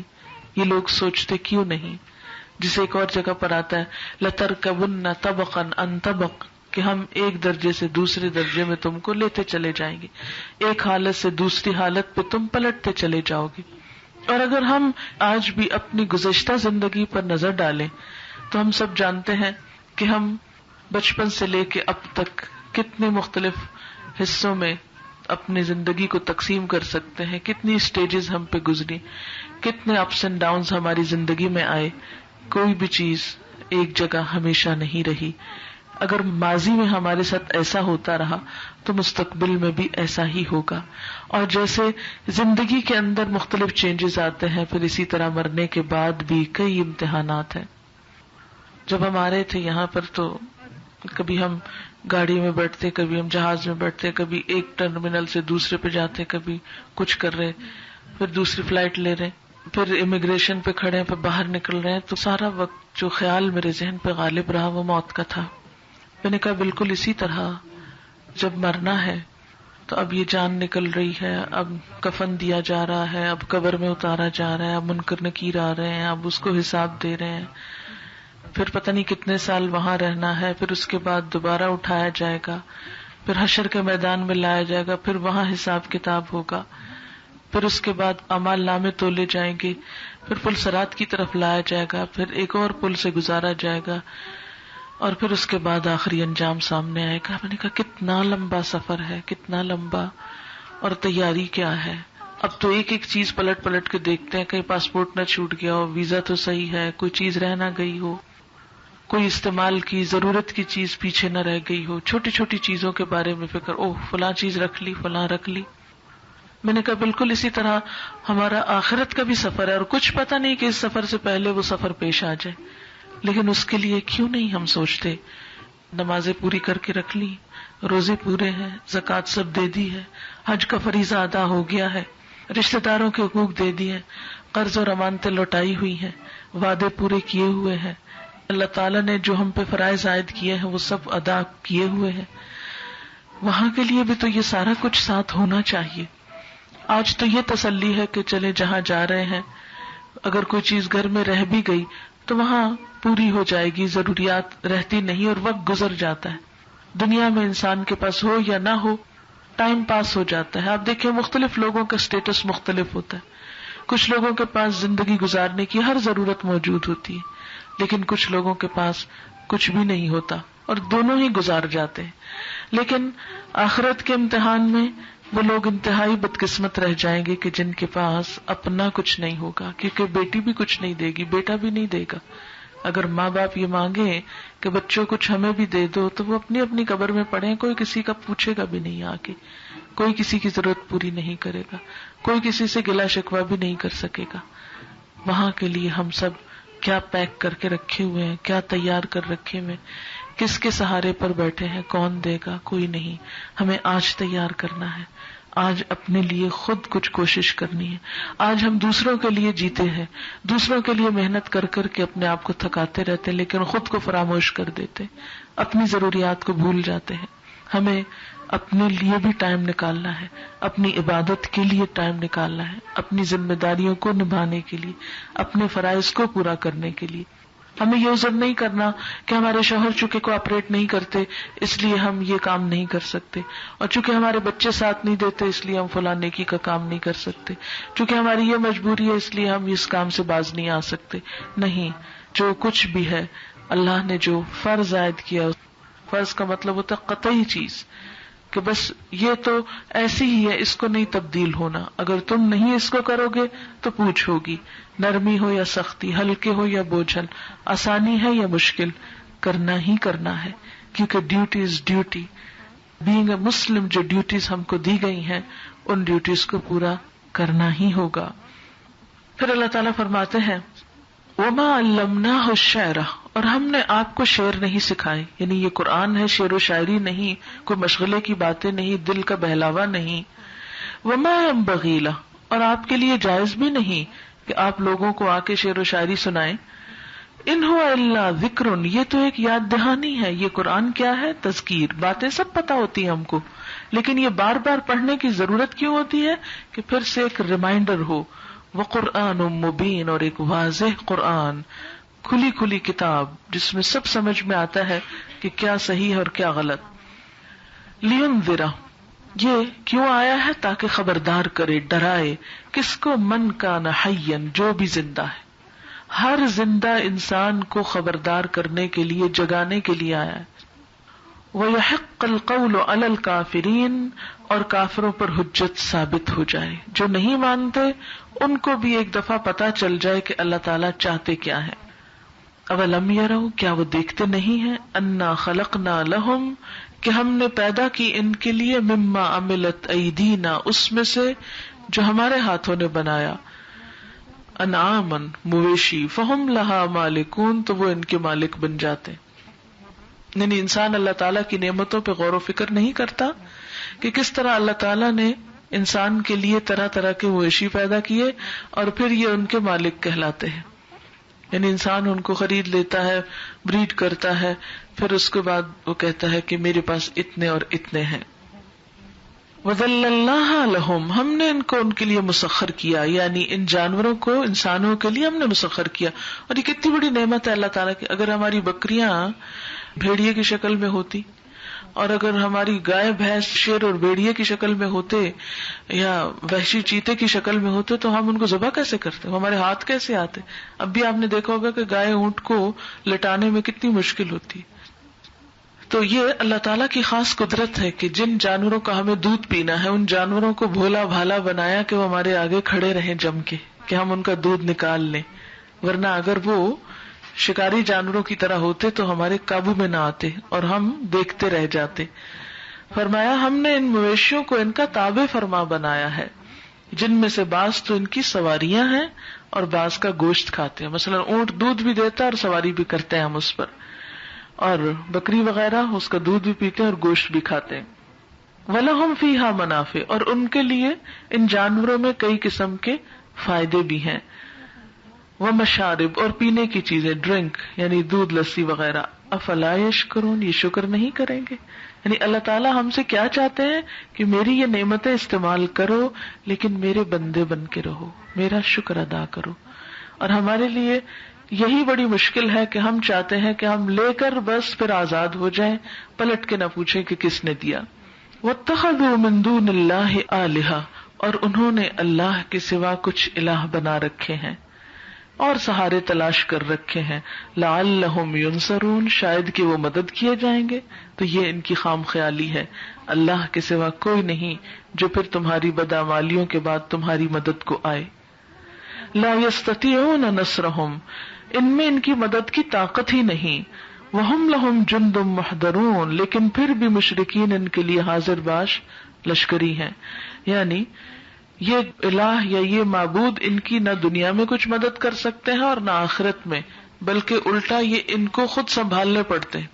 یہ لوگ سوچتے کیوں نہیں، جسے ایک اور جگہ پر آتا ہے لَتَرْكَبُنَّ طَبَقًا عَنْ طَبَقٍ، کہ ہم ایک درجے سے دوسرے درجے میں تم کو لیتے چلے جائیں گے، ایک حالت سے دوسری حالت پہ تم پلٹتے چلے جاؤ گے۔ اور اگر ہم آج بھی اپنی گزشتہ زندگی پر نظر ڈالیں تو ہم سب جانتے ہیں کہ ہم بچپن سے لے کے اب تک کتنے مختلف حصوں میں اپنی زندگی کو تقسیم کر سکتے ہیں، کتنی سٹیجز ہم پہ گزری، کتنے اپس اینڈ ڈاؤنز ہماری زندگی میں آئے۔ کوئی بھی چیز ایک جگہ ہمیشہ نہیں رہی۔ اگر ماضی میں ہمارے ساتھ ایسا ہوتا رہا تو مستقبل میں بھی ایسا ہی ہوگا۔ اور جیسے زندگی کے اندر مختلف چینجز آتے ہیں، پھر اسی طرح مرنے کے بعد بھی کئی امتحانات ہیں۔ جب ہم آ رہے تھے یہاں پر تو کبھی ہم گاڑی میں بیٹھتے، کبھی ہم جہاز میں بیٹھتے، کبھی ایک ٹرمینل سے دوسرے پہ جاتے، کبھی کچھ کر رہے، پھر دوسری فلائٹ لے رہے، پھر امیگریشن پہ کھڑے ہیں، پھر باہر نکل رہے ہیں، تو سارا وقت جو خیال میرے ذہن پہ غالب رہا وہ موت کا تھا۔ میں نے کہا بالکل اسی طرح جب مرنا ہے تو اب یہ جان نکل رہی ہے، اب کفن دیا جا رہا ہے، اب قبر میں اتارا جا رہا ہے، اب منکر نکیر آ رہے ہیں، اب اس کو حساب دے رہے ہیں، پھر پتہ نہیں کتنے سال وہاں رہنا ہے، پھر اس کے بعد دوبارہ اٹھایا جائے گا، پھر حشر کے میدان میں لایا جائے گا، پھر وہاں حساب کتاب ہوگا، پھر اس کے بعد اعمال نامے تولے جائیں گے، پھر پل صراط کی طرف لایا جائے گا، پھر ایک اور پل سے گزارا جائے گا، اور پھر اس کے بعد آخری انجام سامنے آئے گا۔ میں نے کہا کتنا لمبا سفر ہے، کتنا لمبا، اور تیاری کیا ہے۔ اب تو ایک ایک چیز پلٹ پلٹ کے دیکھتے ہیں، کہیں پاسپورٹ نہ چھوٹ گیا ہو، ویزا تو صحیح ہے، کوئی چیز رہ نہ گئی ہو، کوئی استعمال کی ضرورت کی چیز پیچھے نہ رہ گئی ہو، چھوٹی چھوٹی چیزوں کے بارے میں فکر، اوہ فلاں چیز رکھ لی، فلاں رکھ لی۔ میں نے کہا بالکل اسی طرح ہمارا آخرت کا بھی سفر ہے، اور کچھ پتہ نہیں کہ اس سفر سے پہلے وہ سفر پیش آ جائے، لیکن اس کے لیے کیوں نہیں ہم سوچتے؟ نمازیں پوری کر کے رکھ لی، روزے پورے ہیں، زکوٰۃ سب دے دی ہے، حج کا فریضہ ادا ہو گیا ہے، رشتہ داروں کے حقوق دے دیے ہیں، قرض اور امانتیں لوٹائی ہوئی ہیں، وعدے پورے کیے ہوئے ہیں، اللہ تعالیٰ نے جو ہم پہ فرائض عائد کیے ہیں وہ سب ادا کیے ہوئے ہیں، وہاں کے لیے بھی تو یہ سارا کچھ ساتھ ہونا چاہیے. آج تو یہ تسلی ہے کہ چلے جہاں جا رہے ہیں، اگر کوئی چیز گھر میں رہ بھی گئی تو وہاں پوری ہو جائے گی، ضروریات رہتی نہیں اور وقت گزر جاتا ہے. دنیا میں انسان کے پاس ہو یا نہ ہو ٹائم پاس ہو جاتا ہے. آپ دیکھیں مختلف لوگوں کا سٹیٹس مختلف ہوتا ہے. کچھ لوگوں کے پاس زندگی گزارنے کی ہر ضرورت موجود ہوتی ہے، لیکن کچھ لوگوں کے پاس کچھ بھی نہیں ہوتا اور دونوں ہی گزار جاتے ہیں. لیکن آخرت کے امتحان میں وہ لوگ انتہائی بدقسمت رہ جائیں گے کہ جن کے پاس اپنا کچھ نہیں ہوگا، کیونکہ بیٹی بھی کچھ نہیں دے گی، بیٹا بھی نہیں دے گا. اگر ماں باپ یہ مانگے کہ بچوں کچھ ہمیں بھی دے دو تو وہ اپنی اپنی قبر میں پڑے، کوئی کسی کا پوچھے گا بھی نہیں، آ کے کوئی کسی کی ضرورت پوری نہیں کرے گا، کوئی کسی سے گلا شکوہ بھی نہیں کر سکے گا. وہاں کے لیے ہم سب کیا پیک کر کے رکھے ہوئے ہیں، کیا تیار کر رکھے ہوئے، کس کے سہارے پر بیٹھے ہیں، کون دے گا؟ کوئی نہیں. ہمیں آج تیار کرنا ہے، آج اپنے لیے خود کچھ کوشش کرنی ہے. آج ہم دوسروں کے لیے جیتے ہیں، دوسروں کے لیے محنت کر کر کے اپنے آپ کو تھکاتے رہتے ہیں، لیکن خود کو فراموش کر دیتے، اپنی ضروریات کو بھول جاتے ہیں. ہمیں اپنے لیے بھی ٹائم نکالنا ہے، اپنی عبادت کے لیے ٹائم نکالنا ہے، اپنی ذمہ داریوں کو نبھانے کے لیے، اپنے فرائض کو پورا کرنے کے لیے. ہمیں یہ عذر نہیں کرنا کہ ہمارے شوہر چونکہ کوآپریٹ نہیں کرتے اس لیے ہم یہ کام نہیں کر سکتے، اور چونکہ ہمارے بچے ساتھ نہیں دیتے اس لیے ہم فلاں نیکی کا کام نہیں کر سکتے، چونکہ ہماری یہ مجبوری ہے اس لیے ہم اس کام سے باز نہیں آ سکتے. نہیں، جو کچھ بھی ہے اللہ نے جو فرض عائد کیا، فرض کا مطلب ہوتا ہے قطعی چیز کہ بس یہ تو ایسی ہی ہے، اس کو نہیں تبدیل ہونا. اگر تم نہیں اس کو کرو گے تو پوچھ ہوگی، نرمی ہو یا سختی، ہلکے ہو یا بوجھل، آسانی ہے یا مشکل، کرنا ہی کرنا ہے، کیونکہ duty is duty. Being a Muslim جو ڈیوٹیز ہم کو دی گئی ہیں ان ڈیوٹیز کو پورا کرنا ہی ہوگا. پھر اللہ تعالیٰ فرماتے ہیں وَمَا عَلَّمْنَاهُ الشِّعْرَ، اور ہم نے آپ کو شعر نہیں سکھائے، یعنی یہ قرآن ہے، شعر و شاعری نہیں، کوئی مشغلے کی باتیں نہیں، دل کا بہلاوا نہیں. وَمَا يَنبَغِي لَهُ، اور آپ کے لیے جائز بھی نہیں کہ آپ لوگوں کو آ کے شعر و شاعری سنائیں. ان هو الا ذکر، یہ تو ایک یاد دہانی ہے. یہ قرآن کیا ہے؟ تذکیر. باتیں سب پتہ ہوتی ہیں ہم کو، لیکن یہ بار بار پڑھنے کی ضرورت کیوں ہوتی ہے؟ کہ پھر سے ایک ریمائنڈر ہو. وقرآن مبین، اور ایک واضح قرآن، کھلی کھلی کتاب جس میں سب سمجھ میں آتا ہے کہ کیا صحیح ہے اور کیا غلط. لینذر، یہ کیوں آیا ہے؟ تاکہ خبردار کرے، ڈرائے. کس کو؟ من کان حیا، جو بھی زندہ ہے. ہر زندہ انسان کو خبردار کرنے کے لیے، جگانے کے لیے آیا ہے. وَيَحِقَّ الْقَوْلُ عَلَى الْكَافِرِينَ، اور کافروں پر حجت ثابت ہو جائے. جو نہیں مانتے ان کو بھی ایک دفعہ پتا چل جائے کہ اللہ تعالیٰ چاہتے کیا ہے. اولم یروا، کیا وہ دیکھتے نہیں ہیں؟ انا خلقنا لہم، کہ ہم نے پیدا کی ان کے لیے، مما عملت ایدینا، اس میں سے جو ہمارے ہاتھوں نے بنایا، انعامن، مویشی، فہم لہا مالکون، تو وہ ان کے مالک بن جاتے. یعنی انسان اللہ تعالیٰ کی نعمتوں پہ غور و فکر نہیں کرتا کہ کس طرح اللہ تعالیٰ نے انسان کے لیے طرح طرح کے مویشی پیدا کیے اور پھر یہ ان کے مالک کہلاتے ہیں. یعنی انسان ان کو خرید لیتا ہے، بریڈ کرتا ہے، پھر اس کے بعد وہ کہتا ہے کہ میرے پاس اتنے اور اتنے ہیں. وَذَلَّلْنَاهَا لَهُمْ، ہم نے ان کو ان کے لیے مسخر کیا، یعنی ان جانوروں کو انسانوں کے لیے ہم نے مسخر کیا. اور یہ کتنی بڑی نعمت ہے اللہ تعالیٰ کی. اگر ہماری بکریاں بھیڑیے کی شکل میں ہوتی، اور اگر ہماری گائے بھینس شیر اور بھیڑیے کی شکل میں ہوتے یا وحشی چیتے کی شکل میں ہوتے تو ہم ان کو ذبح کیسے کرتے؟ ہمارے ہاتھ کیسے آتے؟ اب بھی آپ نے دیکھا ہوگا کہ گائے اونٹ کو لٹانے میں کتنی مشکل ہوتی. تو یہ اللہ تعالیٰ کی خاص قدرت ہے کہ جن جانوروں کا ہمیں دودھ پینا ہے ان جانوروں کو بھولا بھالا بنایا کہ وہ ہمارے آگے کھڑے رہیں جم کے، کہ ہم ان کا دودھ نکال لیں. ورنہ اگر وہ شکاری جانوروں کی طرح ہوتے تو ہمارے قابو میں نہ آتے اور ہم دیکھتے رہ جاتے. فرمایا ہم نے ان مویشیوں کو ان کا تابع فرما بنایا ہے، جن میں سے بعض تو ان کی سواریاں ہیں اور بعض کا گوشت کھاتے ہیں. مثلا اونٹ دودھ بھی دیتا ہے اور سواری بھی کرتے ہیں ہم اس پر. اور بکری وغیرہ اس کا دودھ بھی پیتے ہیں اور گوشت بھی کھاتے ہیں. وَلَهُمْ فِيهَا مَنَافِعُ، اور ان کے لیے ان جانوروں میں کئی قسم کے فائدے بھی ہیں. وَمَشَارِبُ، اور پینے کی چیزیں، ڈرنک یعنی دودھ، لسی وغیرہ. افلا یشکرون، یہ شکر نہیں کریں گے. یعنی اللہ تعالیٰ ہم سے کیا چاہتے ہیں کہ میری یہ نعمتیں استعمال کرو لیکن میرے بندے بن کے رہو، میرا شکر ادا کرو. اور ہمارے لیے یہی بڑی مشکل ہے کہ ہم چاہتے ہیں کہ ہم لے کر بس پھر آزاد ہو جائیں، پلٹ کے نہ پوچھیں کہ کس نے دیا. وَاتَّخَذُوا مِن دُونِ اللَّهِ آلِهَةً، اور انہوں نے اللہ کے سوا کچھ الہ بنا رکھے ہیں اور سہارے تلاش کر رکھے ہیں. لعلہم ینصرون، شاید کہ وہ مدد کیے جائیں گے. تو یہ ان کی خام خیالی ہے، اللہ کے سوا کوئی نہیں جو پھر تمہاری بدعمالیوں کے بعد تمہاری مدد کو آئے. لا یستطیعون نصرہم، ان میں ان کی مدد کی طاقت ہی نہیں. وہم لہم جند محضرون، لیکن پھر بھی مشرکین ان کے لیے حاضر باش لشکری ہیں. یعنی یہ الہ یا یہ معبود ان کی نہ دنیا میں کچھ مدد کر سکتے ہیں اور نہ آخرت میں، بلکہ الٹا یہ ان کو خود سنبھالنے پڑتے ہیں.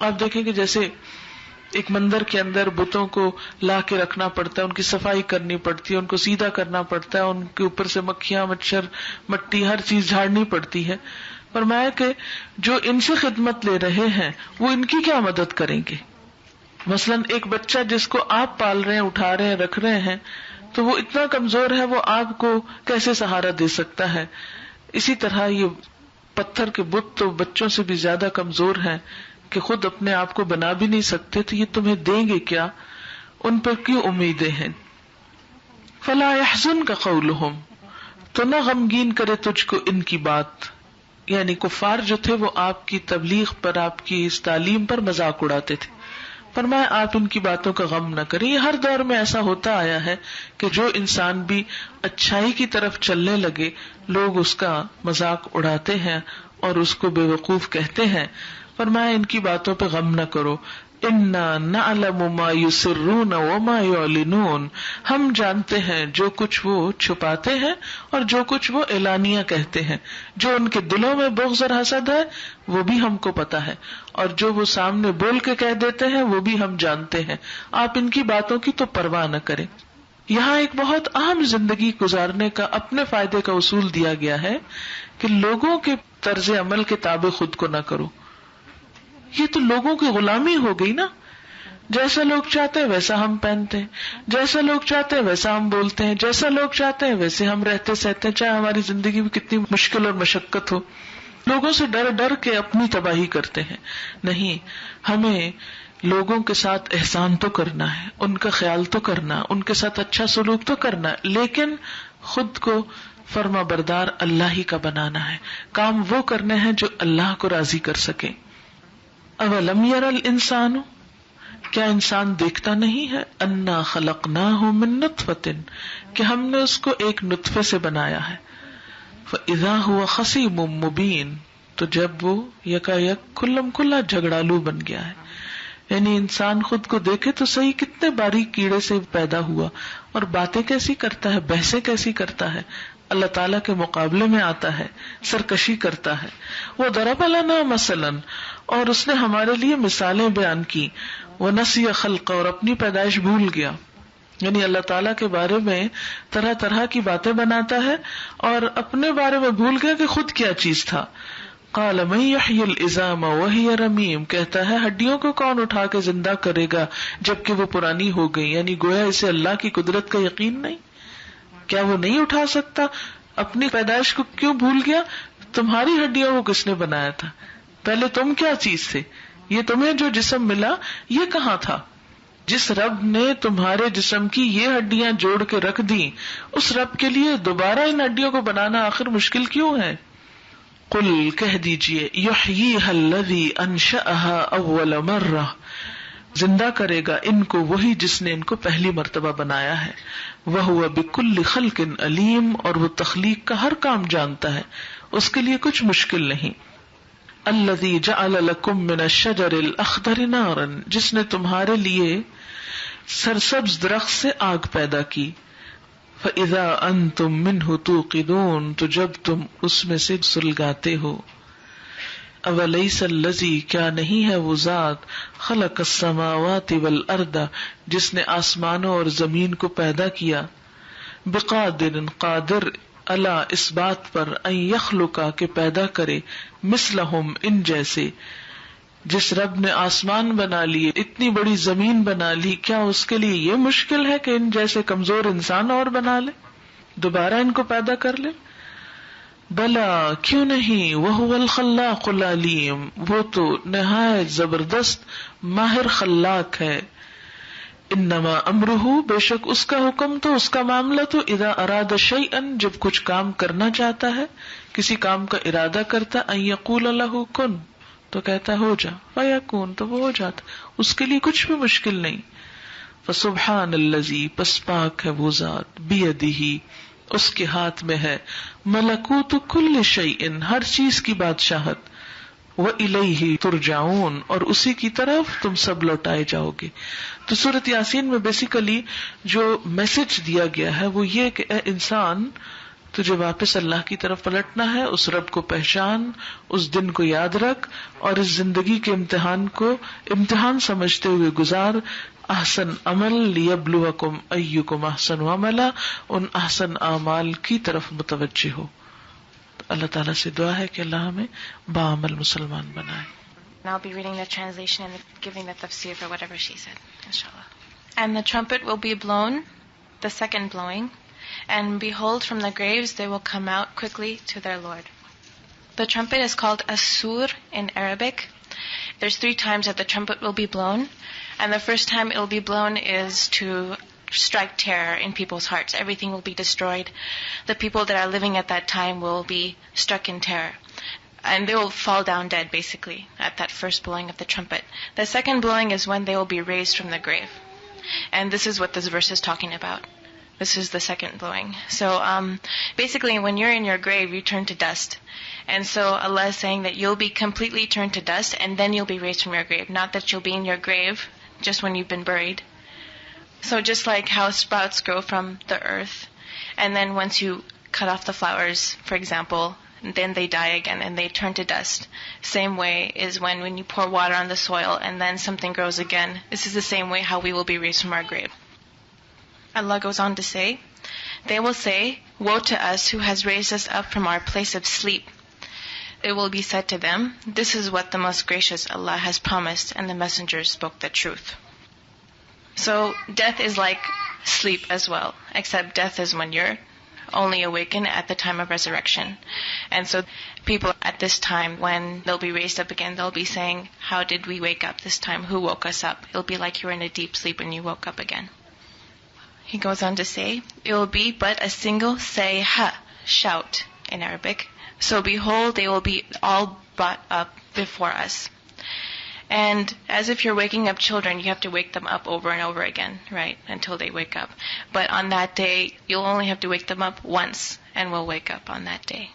آپ دیکھیں کہ جیسے ایک مندر کے اندر بتوں کو لا کے رکھنا پڑتا ہے، ان کی صفائی کرنی پڑتی ہے، ان کو سیدھا کرنا پڑتا ہے، ان کے اوپر سے مکھیاں، مچھر، مٹی، ہر چیز جھاڑنی پڑتی ہے. فرمایا کہ جو ان سے خدمت لے رہے ہیں وہ ان کی کیا مدد کریں گے. مثلاً ایک بچہ جس کو آپ پال رہے ہیں، اٹھا رہے ہیں، رکھ رہے ہیں، تو وہ اتنا کمزور ہے، وہ آپ کو کیسے سہارا دے سکتا ہے. اسی طرح یہ پتھر کے بت تو بچوں سے بھی زیادہ کمزور ہیں کہ خود اپنے آپ کو بنا بھی نہیں سکتے، تو یہ تمہیں دیں گے کیا، ان پر کیوں امیدیں ہیں. فلا يحزنك قولهم، تو نہ غمگین کرے تجھ کو ان کی بات. یعنی کفار جو تھے وہ آپ کی تبلیغ پر، آپ کی اس تعلیم پر مذاق اڑاتے تھے. فرمایا آپ ان کی باتوں کا غم نہ کریں. یہ ہر دور میں ایسا ہوتا آیا ہے کہ جو انسان بھی اچھائی کی طرف چلنے لگے لوگ اس کا مذاق اڑاتے ہیں اور اس کو بے وقوف کہتے ہیں. فرمایا ان کی باتوں پہ غم نہ کرو. انا نعلم ما یسرون وما یعلنون، ہم جانتے ہیں جو کچھ وہ چھپاتے ہیں اور جو کچھ وہ اعلانیہ کہتے ہیں. جو ان کے دلوں میں بغض اور حسد ہے وہ بھی ہم کو پتا ہے، اور جو وہ سامنے بول کے کہہ دیتے ہیں وہ بھی ہم جانتے ہیں. آپ ان کی باتوں کی تو پرواہ نہ کریں. یہاں ایک بہت اہم زندگی گزارنے کا اپنے فائدے کا اصول دیا گیا ہے کہ لوگوں کے طرز عمل کے تابع خود کو نہ کرو. یہ تو لوگوں کی غلامی ہو گئی نا. جیسا لوگ چاہتے ہیں ویسا ہم پہنتے ہیں، جیسا لوگ چاہتے ہیں ویسا ہم بولتے ہیں، جیسا لوگ چاہتے ہیں ویسے ہم رہتے سہتے ہیں، چاہے ہماری زندگی میں کتنی مشکل اور مشقت ہو. لوگوں سے ڈر ڈر کے اپنی تباہی کرتے ہیں. نہیں، ہمیں لوگوں کے ساتھ احسان تو کرنا ہے، ان کا خیال تو کرنا، ان کے ساتھ اچھا سلوک تو کرنا ہے، لیکن خود کو فرما بردار اللہ ہی کا بنانا ہے. کام وہ کرنے ہیں جو اللہ کو راضی کر سکے. اولم یر الانسان، کیا انسان دیکھتا نہیں ہے، انا خلقناہ من نطفۃ، کہ ہم نے اس کو ایک نطفے سے بنایا ہے. فاذا هو خصیم مبین، تو جب وہ یکا یک کھلم کھلا جھگڑالو بن گیا ہے. یعنی انسان خود کو دیکھے تو صحیح کتنے باریک کیڑے سے پیدا ہوا اور باتیں کیسی کرتا ہے، بحثیں کیسی کرتا ہے، اللہ تعالیٰ کے مقابلے میں آتا ہے، سرکشی کرتا ہے. وہ ضرب لنا مثلا، اور اس نے ہمارے لیے مثالیں بیان کی. وہ نسی خلق، اور اپنی پیدائش بھول گیا. یعنی اللہ تعالیٰ کے بارے میں طرح طرح کی باتیں بناتا ہے اور اپنے بارے میں بھول گیا کہ خود کیا چیز تھا. قال من یحیی العظام وہی رمیم، کہتا ہے ہڈیوں کو کون اٹھا کے زندہ کرے گا جبکہ وہ پرانی ہو گئی. یعنی گویا اسے اللہ کی قدرت کا یقین نہیں، کیا وہ نہیں اٹھا سکتا؟ اپنی پیدائش کو کیوں بھول گیا؟ تمہاری ہڈیوں کو کس نے بنایا تھا؟ پہلے تم کیا چیز تھے؟ یہ تمہیں جو جسم ملا یہ کہاں تھا؟ جس رب نے تمہارے جسم کی یہ ہڈیاں جوڑ کے رکھ دی، اس رب کے لیے دوبارہ ان ہڈیوں کو بنانا آخر مشکل کیوں ہے؟ قل، کہہ دیجئے، یحییھا الذی انشأھا اول مرہ، زندہ کرے گا ان کو وہی جس نے ان کو پہلی مرتبہ بنایا ہے. وہو بکل خلق علیم، اور وہ تخلیق کا ہر کام جانتا ہے، اس کے لیے کچھ مشکل نہیں. الذی جعل لکم من الشجر الاخضر نارا، جس نے تمہارے لیے سرسبز درخت سے آگ پیدا کی. فاذا انتم منہ توقدون، تو جب تم اس میں سے سلگاتے ہو. اولیس الذی کیا نہیں ہے وہ ذات خلق السماوات والارض جس نے آسمانوں اور زمین کو پیدا کیا بقادر قادر الا اس بات پر ان یخلقا کہ پیدا کرے مثلہم ان جیسے. جس رب نے آسمان بنا لیے اتنی بڑی زمین بنا لی کیا اس کے لیے یہ مشکل ہے کہ ان جیسے کمزور انسان اور بنا لے دوبارہ ان کو پیدا کر لے. بلا کیوں نہیں وہو الخلاق العلیم وہ تو نہایت زبردست ماہر خلاق ہے. انما امرہ بے شک اس کا حکم تو اس کا معاملہ تو اذا اراد شیئا جب کچھ کام کرنا چاہتا ہے کسی کام کا ارادہ کرتا ان یقول لہ کن تو کہتا ہو جا فیکون تو وہ ہو جاتا اس کے لیے کچھ بھی مشکل نہیں. فسبحان الذی پس پاک ہے وہ ذات بیدہ اس کے ہاتھ میں ہے ملکوت کل شیء ہر چیز کی بادشاہت وَإِلَيْهِ تُرْجَعُونَ اور اسی کی طرف تم سب لوٹائے جاؤ گے. تو سورۃ یاسین میں بیسیکلی جو میسج دیا گیا ہے وہ یہ کہ اے انسان تجھے واپس اللہ کی طرف پلٹنا ہے, اس رب کو پہچان, اس دن کو یاد رکھ اور اس زندگی کے امتحان کو امتحان سمجھتے ہوئے گزار. احسن عمل لیبلوکم ایکم احسن عملا ان احسن اعمال کی طرف متوجہ ہو. اللہ تعالیٰ سے دعا ہے کہ اللہ ہمیں باعمل مسلمان بنائے. And I'll be reading the translation and giving the tafsir for whatever she said, inshallah. And the trumpet will be blown, the second blowing, and behold, from the graves they will come out quickly to their Lord. The trumpet is called as-sur in Arabic. There's 3 times that the trumpet will be blown, and the first time it will be blown is to strike terror in people's hearts. Everything will be destroyed. The people that are living at that time will be struck in terror. And they will fall down dead, basically, at that first blowing of the trumpet. The second blowing is when they will be raised from the grave. And this is what this verse is talking about. This is the second blowing. So basically, when you're in your grave, you turn to dust. And so Allah is saying that you'll be completely turned to dust, and then you'll be raised from your grave. Not that you'll be in your grave just when you've been buried. So just like how sprouts grow from the earth, and then once you cut off the flowers, for example, then they die again and they turn to dust. Same way is when you pour water on the soil and then something grows again. This is the same way how we will be raised from our grave. Allah goes on to say, they will say, woe to us who has raised us up from our place of sleep. It will be said to them, this is what the most gracious Allah has promised, and the messengers spoke the truth. So death is like sleep as well, except death is when you're only awakened at the time of resurrection. And so people at this time, when they'll be raised up again, they'll be saying, how did we wake up this time? Who woke us up? It'll be like you were in a deep sleep and you woke up again. He goes on to say, it will be but a single sayha, shout in Arabic. So behold, they will be all brought up before us. And as if you're waking up children, you have to wake them up over and over again, right, until they wake up. But on that day, you'll only have to wake them up once, and will wake up on that day.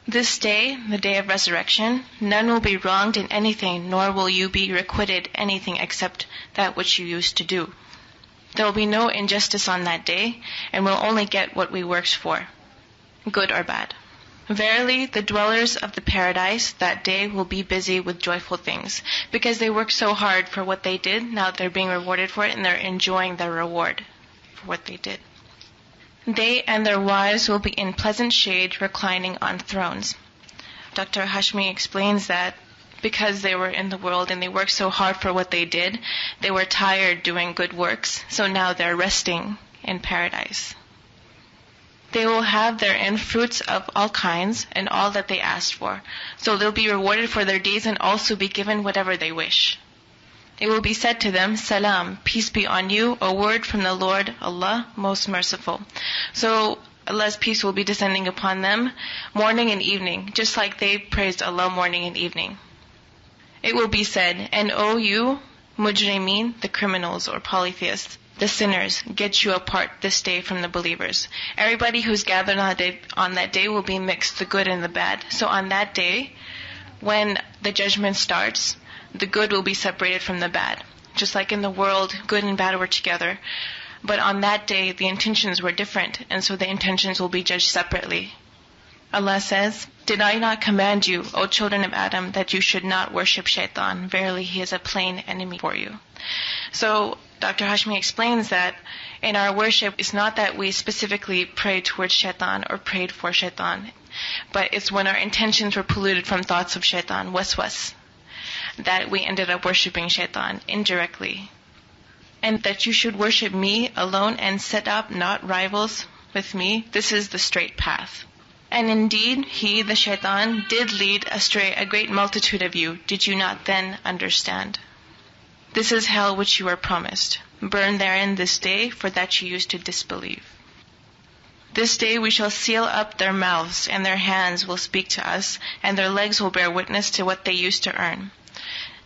This day, the day of resurrection, none will be wronged in anything, nor will you be requited anything except that which you used to do. There will be no injustice on that day, and we'll only get what we worked for, good or bad. Verily, the dwellers of the paradise that day will be busy with joyful things, because they worked so hard for what they did. Now they're being rewarded for it, and they're enjoying their reward for what they did. They and their wives will be in pleasant shade, reclining on thrones. Dr. Hashmi explains that because they were in the world and they worked so hard for what they did, they were tired doing good works, so now they're resting in paradise. They will have therein fruits of all kinds and all that they asked for. So they'll be rewarded for their deeds and also be given whatever they wish. It will be said to them, Salam, peace be on you, a word from the Lord, Allah, most merciful. So Allah's peace will be descending upon them morning and evening, just like they praised Allah morning and evening. It will be said, and O you, mujrimeen, the criminals or polytheists, the sinners, get you apart this day from the believers. Everybody who's gathered on that day will be mixed, the good and the bad. So on that day, when the judgment starts, the good will be separated from the bad. Just like in the world, good and bad were together. But on that day, the intentions were different, and so the intentions will be judged separately. Allah says, "Did I not command you, O children of Adam, that you should not worship Shaitan? Verily, he is a plain enemy for you." So Dr. Hashmi explains that in our worship, it's not that we specifically prayed towards Shaitan or prayed for Shaitan, but it's when our intentions were polluted from thoughts of Shaitan, waswas, that we ended up worshiping Shaitan indirectly. And that you should worship me alone and set up not rivals with me, this is the straight path. And indeed, he, the Shaitan, did lead astray a great multitude of you. Did you not then understand? This is hell which you are promised. Burn therein this day, for that you used to disbelieve. This day we shall seal up their mouths, and their hands will speak to us, and their legs will bear witness to what they used to earn.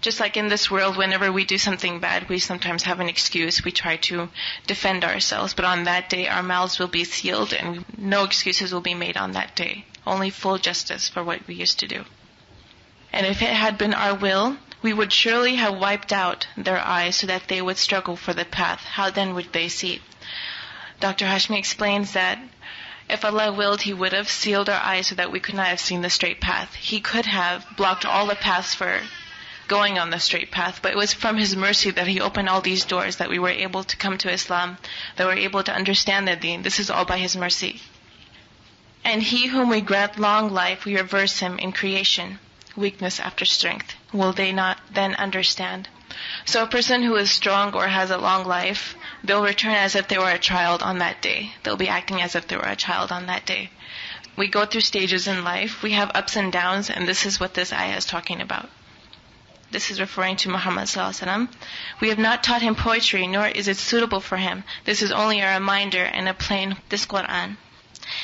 Just like in this world, whenever we do something bad, we sometimes have an excuse. We try to defend ourselves. But on that day, our mouths will be sealed and no excuses will be made on that day. Only full justice for what we used to do. And if it had been our will, we would surely have wiped out their eyes so that they would struggle for the path. How then would they see? Dr. Hashmi explains that if Allah willed, He would have sealed our eyes so that we could not have seen the straight path. He could have blocked all the paths for going on the straight path, but it was from His mercy that He opened all these doors, that we were able to come to Islam, that we were able to understand the deen. This is all by His mercy. And He whom we grant long life, we reverse him in creation, weakness after strength. Will they not then understand? So a person who is strong or has a long life, they'll return as if they were a child on that day. They'll be acting as if they were a child on that day. We go through stages in life, we have ups and downs, and this is what this ayah is talking about. This is referring to Muhammad sallallahu alaihi wasallam. We have not taught him poetry, nor is it suitable for him. This is only a reminder and a plain, this Qur'an.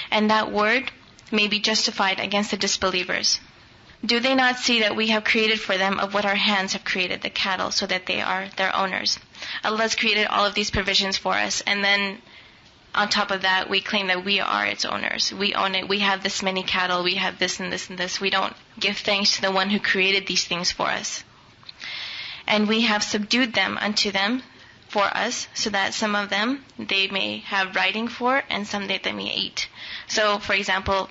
And that word may be justified against the disbelievers. Do they not see that we have created for them of what our hands have created, the cattle, so that they are their owners? Allah has created all of these provisions for us, and then on top of that, we claim that we are its owners. We own it. We have this many cattle. We have this and this and this. We don't give thanks to the one who created these things for us. And we have subdued them unto them for us, so that some of them they may have riding for, and some that they may eat. So, for example,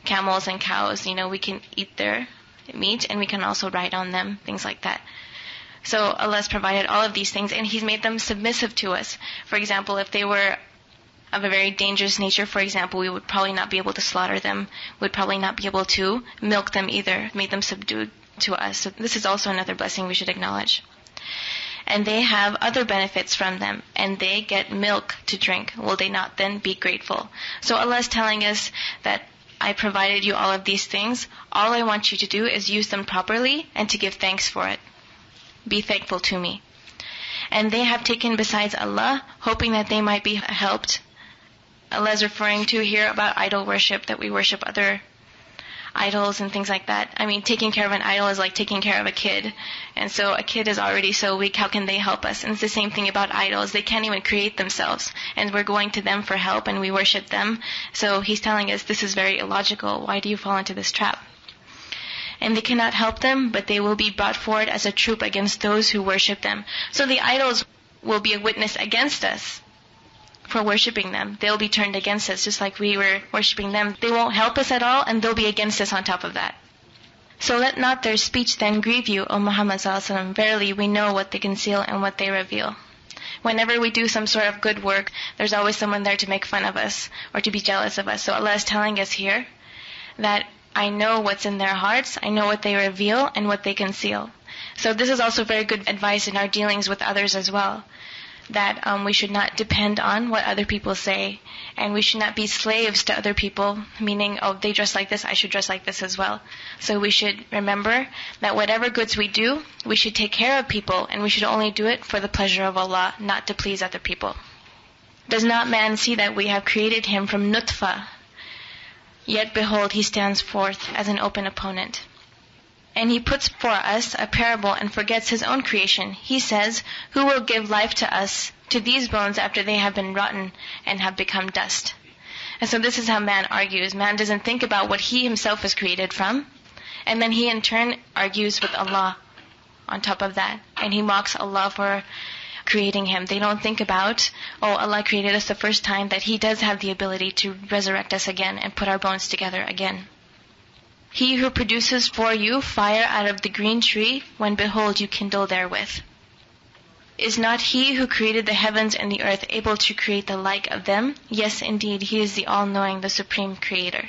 camels and cows, we can eat their meat, and we can also ride on them, things like that. So Allah has provided all of these things, and He's made them submissive to us. For example, if they were of a very dangerous nature, for example, we would probably not be able to slaughter them, would probably not be able to milk them either, made them subdued to us. So this is also another blessing we should acknowledge. And they have other benefits from them, and they get milk to drink. Will they not then be grateful? So Allah is telling us that I provided you all of these things. All I want you to do is use them properly and to give thanks for it. Be thankful to me. And they have taken besides Allah, hoping that they might be helped. Allah is referring to here about idol worship, that we worship other idols and things like that. Taking care of an idol is like taking care of a kid. And so a kid is already so weak, how can they help us? And it's the same thing about idols. They can't even create themselves. And we're going to them for help and we worship them. So He's telling us this is very illogical. Why do you fall into this trap? And they cannot help them, but they will be brought forward as a troop against those who worship them. So the idols will be a witness against us for worshiping them. They'll be turned against us just like we were worshiping them. They won't help us at all, and they'll be against us on top of that. So let not their speech then grieve you, O Muhammad sallallahu alaihi wasallam. Verily we know what they conceal and what they reveal. Whenever we do some sort of good work, there's always someone there to make fun of us or to be jealous of us. So Allah is telling us here that I know what's in their hearts, I know what they reveal and what they conceal. So this is also very good advice in our dealings with others as well. That we should not depend on what other people say, and we should not be slaves to other people, meaning, they dress like this, I should dress like this as well. So we should remember that whatever goods we do, we should take care of people, and we should only do it for the pleasure of Allah, not to please other people. Does not man see that we have created him from nutfa? Yet behold, he stands forth as an open opponent. And he puts for us a parable and forgets his own creation. He says, who will give life to us, to these bones after they have been rotten and have become dust? And so this is how man argues. Man doesn't think about what he himself was created from. And then he in turn argues with Allah on top of that. And he mocks Allah for creating him. They don't think about, Allah created us the first time, that He does have the ability to resurrect us again and put our bones together again. He who produces for you fire out of the green tree, when behold you kindle therewith. Is not he who created the heavens and the earth able to create the like of them? Yes, indeed, he is the all-knowing, the supreme creator.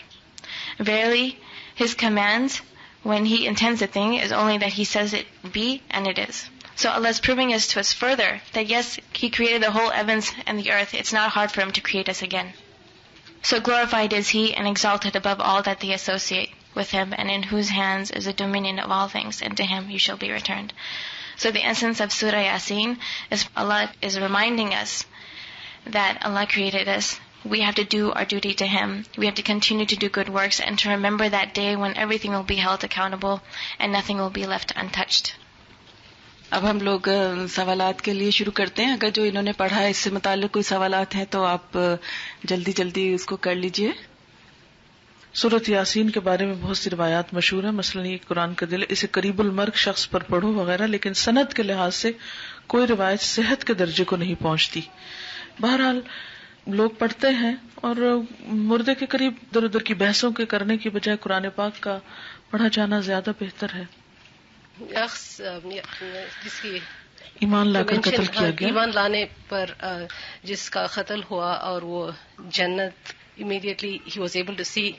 Verily, his commands, when he intends a thing, is only that he says it be, and it is. So Allah is proving us to us further that yes, he created the whole heavens and the earth. It's not hard for him to create us again. So glorified is he and exalted above all that they associate with him, and in whose hands is the dominion of all things, and to him you shall be returned. So the essence of Surah Yasin is Allah is reminding us that Allah created us. We have to do our duty to him. We have to continue to do good works and to remember that day when everything will be held accountable and nothing will be left untouched. اب ہم لوگ سوالات کے لیے شروع کرتے ہیں. اگر جو انہوں نے پڑھا ہے اس سے متعلق کوئی سوالات ہیں تو آپ جلدی جلدی اس کو کر لیجئے. سورۃ یاسین کے بارے میں بہت سی روایات مشہور ہیں. مثلا یہ قرآن کا دل ہے، اسے قریب المرگ شخص پر پڑھو وغیرہ، لیکن سند کے لحاظ سے کوئی روایت صحت کے درجے کو نہیں پہنچتی. بہرحال لوگ پڑھتے ہیں اور مردے کے قریب ادھر ادھر کی بحثوں کے کرنے کی بجائے قرآن پاک کا پڑھا جانا زیادہ بہتر ہے. شخص جس کی ایمان لا کر قتل کیا گیا، ایمان لانے پر جس کا قتل ہوا اور وہ جنت immediately he was able to see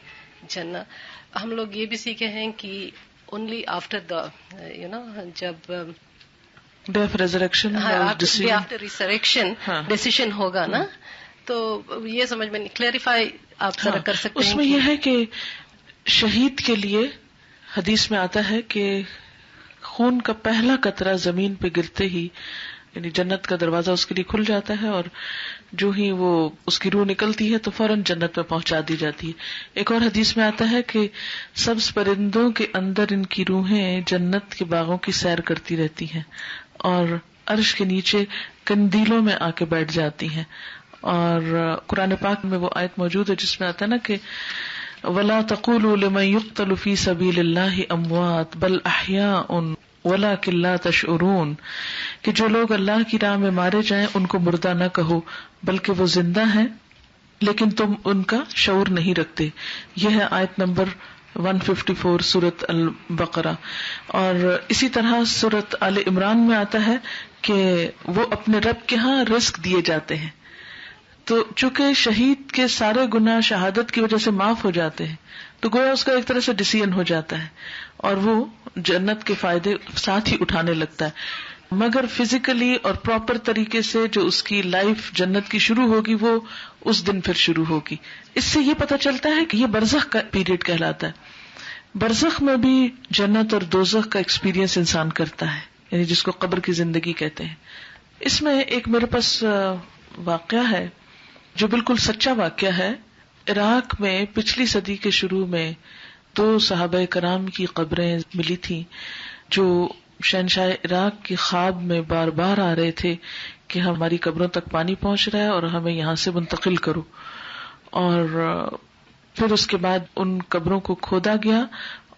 جنت. ہم لوگ یہ بھی سیکھے ہیں کہ only after the جب day of resurrection after resurrection decision ہوگا نا، تو یہ سمجھ میں کلیریفائی آپ ذرا کر سکتے ہیں. اس میں یہ ہے کہ شہید کے لیے حدیث میں آتا ہے کہ خون کا پہلا قطرہ زمین پہ گرتے ہی یعنی جنت کا دروازہ اس کے لیے کھل جاتا ہے، اور جو ہی وہ اس کی روح نکلتی ہے تو فوراً جنت میں پہنچا دی جاتی ہے. ایک اور حدیث میں آتا ہے کہ سبز پرندوں کے اندر ان کی روحیں جنت کے باغوں کی سیر کرتی رہتی ہیں اور عرش کے نیچے کندیلوں میں آ کے بیٹھ جاتی ہیں. اور قرآن پاک میں وہ آیت موجود ہے جس میں آتا ہے نا کہ وَلَا تَقُولُوا لِمَن يُقْتَلُ فِي سَبِيلِ اللَّهِ أَمْوَاتٌ بَلْ أَحْيَاءٌ وَلَكِن لَا تَشْعُرُونَ، کہ جو لوگ اللہ کی راہ میں مارے جائیں ان کو مردہ نہ کہو بلکہ وہ زندہ ہیں لیکن تم ان کا شعور نہیں رکھتے. یہ ہے آیت نمبر 154 سورۃ البقرہ. اور اسی طرح سورۃ آل عمران میں آتا ہے کہ وہ اپنے رب کے ہاں رزق دیے جاتے ہیں. تو چونکہ شہید کے سارے گناہ شہادت کی وجہ سے معاف ہو جاتے ہیں تو گویا اس کا ایک طرح سے ڈیسیژن ہو جاتا ہے اور وہ جنت کے فائدے ساتھ ہی اٹھانے لگتا ہے. مگر فزیکلی اور پراپر طریقے سے جو اس کی لائف جنت کی شروع ہوگی وہ اس دن پھر شروع ہوگی. اس سے یہ پتہ چلتا ہے کہ یہ برزخ کا پیریڈ کہلاتا ہے. برزخ میں بھی جنت اور دوزخ کا ایکسپیرینس انسان کرتا ہے، یعنی جس کو قبر کی زندگی کہتے ہیں. اس میں ایک میرے پاس واقعہ ہے جو بالکل سچا واقعہ ہے. عراق میں پچھلی صدی کے شروع میں 2 صحابہ کرام کی قبریں ملی تھیں جو شہنشاہ عراق کے خواب میں بار بار آ رہے تھے کہ ہماری قبروں تک پانی پہنچ رہا ہے اور ہمیں یہاں سے منتقل کرو. اور پھر اس کے بعد ان قبروں کو کھودا گیا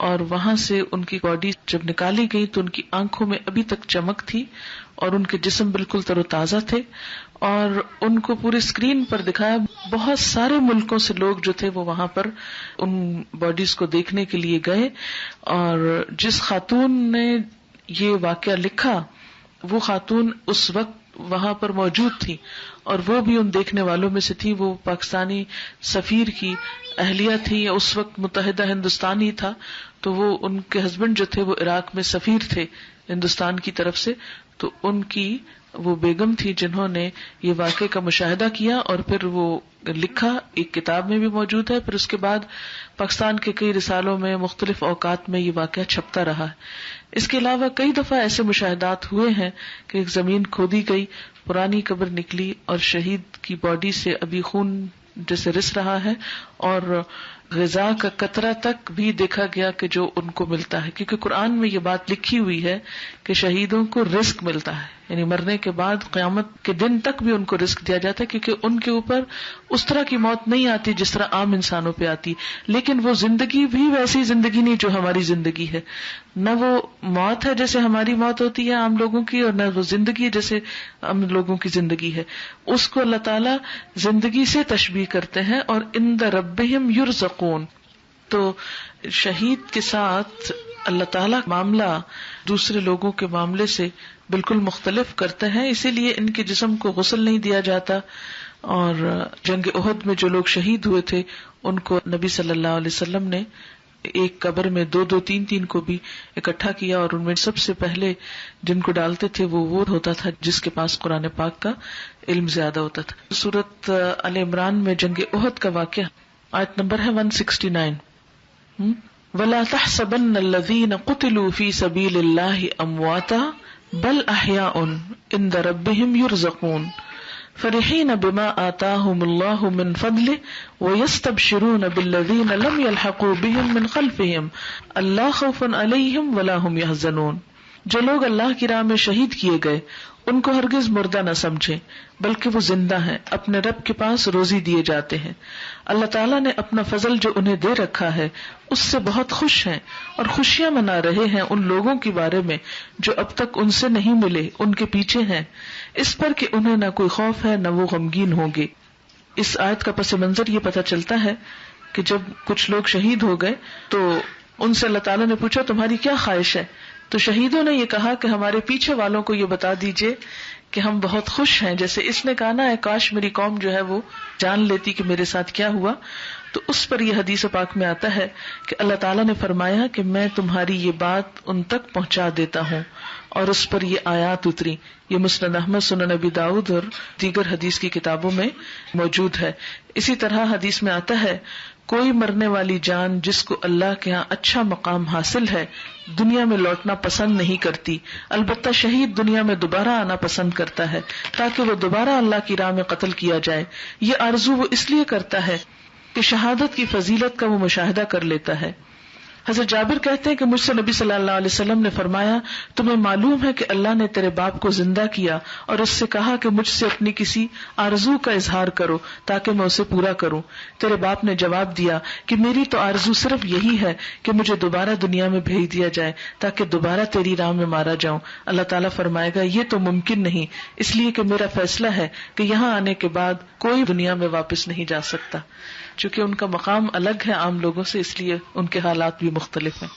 اور وہاں سے ان کی باڈی جب نکالی گئی تو ان کی آنکھوں میں ابھی تک چمک تھی اور ان کے جسم بالکل تر و تازہ تھے. اور ان کو پوری اسکرین پر دکھایا. بہت سارے ملکوں سے لوگ جو تھے وہ وہاں پر ان باڈیز کو دیکھنے کے لیے گئے. اور جس خاتون نے یہ واقعہ لکھا وہ خاتون اس وقت وہاں پر موجود تھی اور وہ بھی ان دیکھنے والوں میں سے تھی. وہ پاکستانی سفیر کی اہلیہ تھی، اس وقت متحدہ ہندوستان ہی تھا، تو وہ ان کے ہسبینڈ جو تھے وہ عراق میں سفیر تھے ہندوستان کی طرف سے. تو ان کی وہ بیگم تھی جنہوں نے یہ واقعے کا مشاہدہ کیا اور پھر وہ لکھا، ایک کتاب میں بھی موجود ہے. پھر اس کے بعد پاکستان کے کئی رسالوں میں مختلف اوقات میں یہ واقعہ چھپتا رہا ہے. اس کے علاوہ کئی دفعہ ایسے مشاہدات ہوئے ہیں کہ ایک زمین کھودی گئی، پرانی قبر نکلی اور شہید کی باڈی سے ابھی خون جیسے رس رہا ہے اور غذا کا قطرہ تک بھی دیکھا گیا کہ جو ان کو ملتا ہے. کیونکہ قرآن میں یہ بات لکھی ہوئی ہے کہ شہیدوں کو رزق ملتا ہے، یعنی مرنے کے بعد قیامت کے دن تک بھی ان کو رزق دیا جاتا ہے، کیونکہ ان کے اوپر اس طرح کی موت نہیں آتی جس طرح عام انسانوں پہ آتی. لیکن وہ زندگی بھی ویسی زندگی نہیں جو ہماری زندگی ہے. نہ وہ موت ہے جیسے ہماری موت ہوتی ہے عام لوگوں کی، اور نہ وہ زندگی ہے جیسے ہم لوگوں کی زندگی ہے. اس کو اللہ تعالیٰ زندگی سے تشبیہ کرتے ہیں. اور عند ربہم یرزقون، تو شہید کے ساتھ اللہ تعالیٰ معاملہ دوسرے لوگوں کے معاملے سے بالکل مختلف کرتے ہیں، اسی لیے ان کے جسم کو غسل نہیں دیا جاتا. اور جنگ احد میں جو لوگ شہید ہوئے تھے ان کو نبی صلی اللہ علیہ وسلم نے ایک قبر میں 2-2 3-3 کو بھی اکٹھا کیا، اور ان میں سب سے پہلے جن کو ڈالتے تھے وہ ہوتا تھا جس کے پاس قرآن پاک کا علم زیادہ ہوتا تھا. سورۃ آل عمران میں جنگ احد کا واقعہ، آیت نمبر ہے 169. وَلَا تَحْسَبَنَّ الَّذِينَ قُتِلُوا فِي سَبِيلِ اللَّهِ أَمْوَاتًا بَلْ أَحْيَاءٌ عِندَ رَبِّهِمْ يُرْزَقُونَ فَرِحِينَ بِمَا آتَاهُمُ اللَّهُ مِنْ فَضْلِهِ وَيَسْتَبْشِرُونَ بِالَّذِينَ لَمْ يَلْحَقُوا بِهِمْ مِنْ خَلْفِهِمْ أَلَّا خَوْفٌ عَلَيْهِمْ وَلَا هُمْ يَحْزَنُونَ. جو لوگ اللہ کی راہ میں شہید کیے گئے ان کو ہرگز مردہ نہ سمجھیں، بلکہ وہ زندہ ہیں، اپنے رب کے پاس روزی دیے جاتے ہیں. اللہ تعالیٰ نے اپنا فضل جو انہیں دے رکھا ہے اس سے بہت خوش ہیں، اور خوشیاں منا رہے ہیں ان لوگوں کے بارے میں جو اب تک ان سے نہیں ملے، ان کے پیچھے ہیں، اس پر کہ انہیں نہ کوئی خوف ہے نہ وہ غمگین ہوں گے. اس آیت کا پس منظر یہ پتہ چلتا ہے کہ جب کچھ لوگ شہید ہو گئے تو ان سے اللہ تعالیٰ نے پوچھا تمہاری کیا خواہش ہے، تو شہیدوں نے یہ کہا کہ ہمارے پیچھے والوں کو یہ بتا دیجئے کہ ہم بہت خوش ہیں. جیسے اس نے کہا نا کاش میری قوم جو ہے وہ جان لیتی کہ میرے ساتھ کیا ہوا. تو اس پر یہ حدیث پاک میں آتا ہے کہ اللہ تعالیٰ نے فرمایا کہ میں تمہاری یہ بات ان تک پہنچا دیتا ہوں، اور اس پر یہ آیات اتری. یہ مسند احمد، سنن ابی داؤد اور دیگر حدیث کی کتابوں میں موجود ہے. اسی طرح حدیث میں آتا ہے کوئی مرنے والی جان جس کو اللہ کے ہاں اچھا مقام حاصل ہے دنیا میں لوٹنا پسند نہیں کرتی، البتہ شہید دنیا میں دوبارہ آنا پسند کرتا ہے تاکہ وہ دوبارہ اللہ کی راہ میں قتل کیا جائے. یہ آرزو وہ اس لیے کرتا ہے کہ شہادت کی فضیلت کا وہ مشاہدہ کر لیتا ہے. حضرت جابر کہتے ہیں کہ مجھ سے نبی صلی اللہ علیہ وسلم نے فرمایا تمہیں معلوم ہے کہ اللہ نے تیرے باپ کو زندہ کیا اور اس سے کہا کہ مجھ سے اپنی کسی آرزو کا اظہار کرو تاکہ میں اسے پورا کروں. تیرے باپ نے جواب دیا کہ میری تو آرزو صرف یہی ہے کہ مجھے دوبارہ دنیا میں بھیج دیا جائے تاکہ دوبارہ تیری راہ میں مارا جاؤں. اللہ تعالیٰ فرمائے گا یہ تو ممکن نہیں، اس لیے کہ میرا فیصلہ ہے کہ یہاں آنے کے بعد کوئی دنیا میں واپس نہیں جا سکتا. چونکہ ان کا مقام الگ ہے عام لوگوں سے، اس لیے ان کے حالات بھی مختلف ہیں.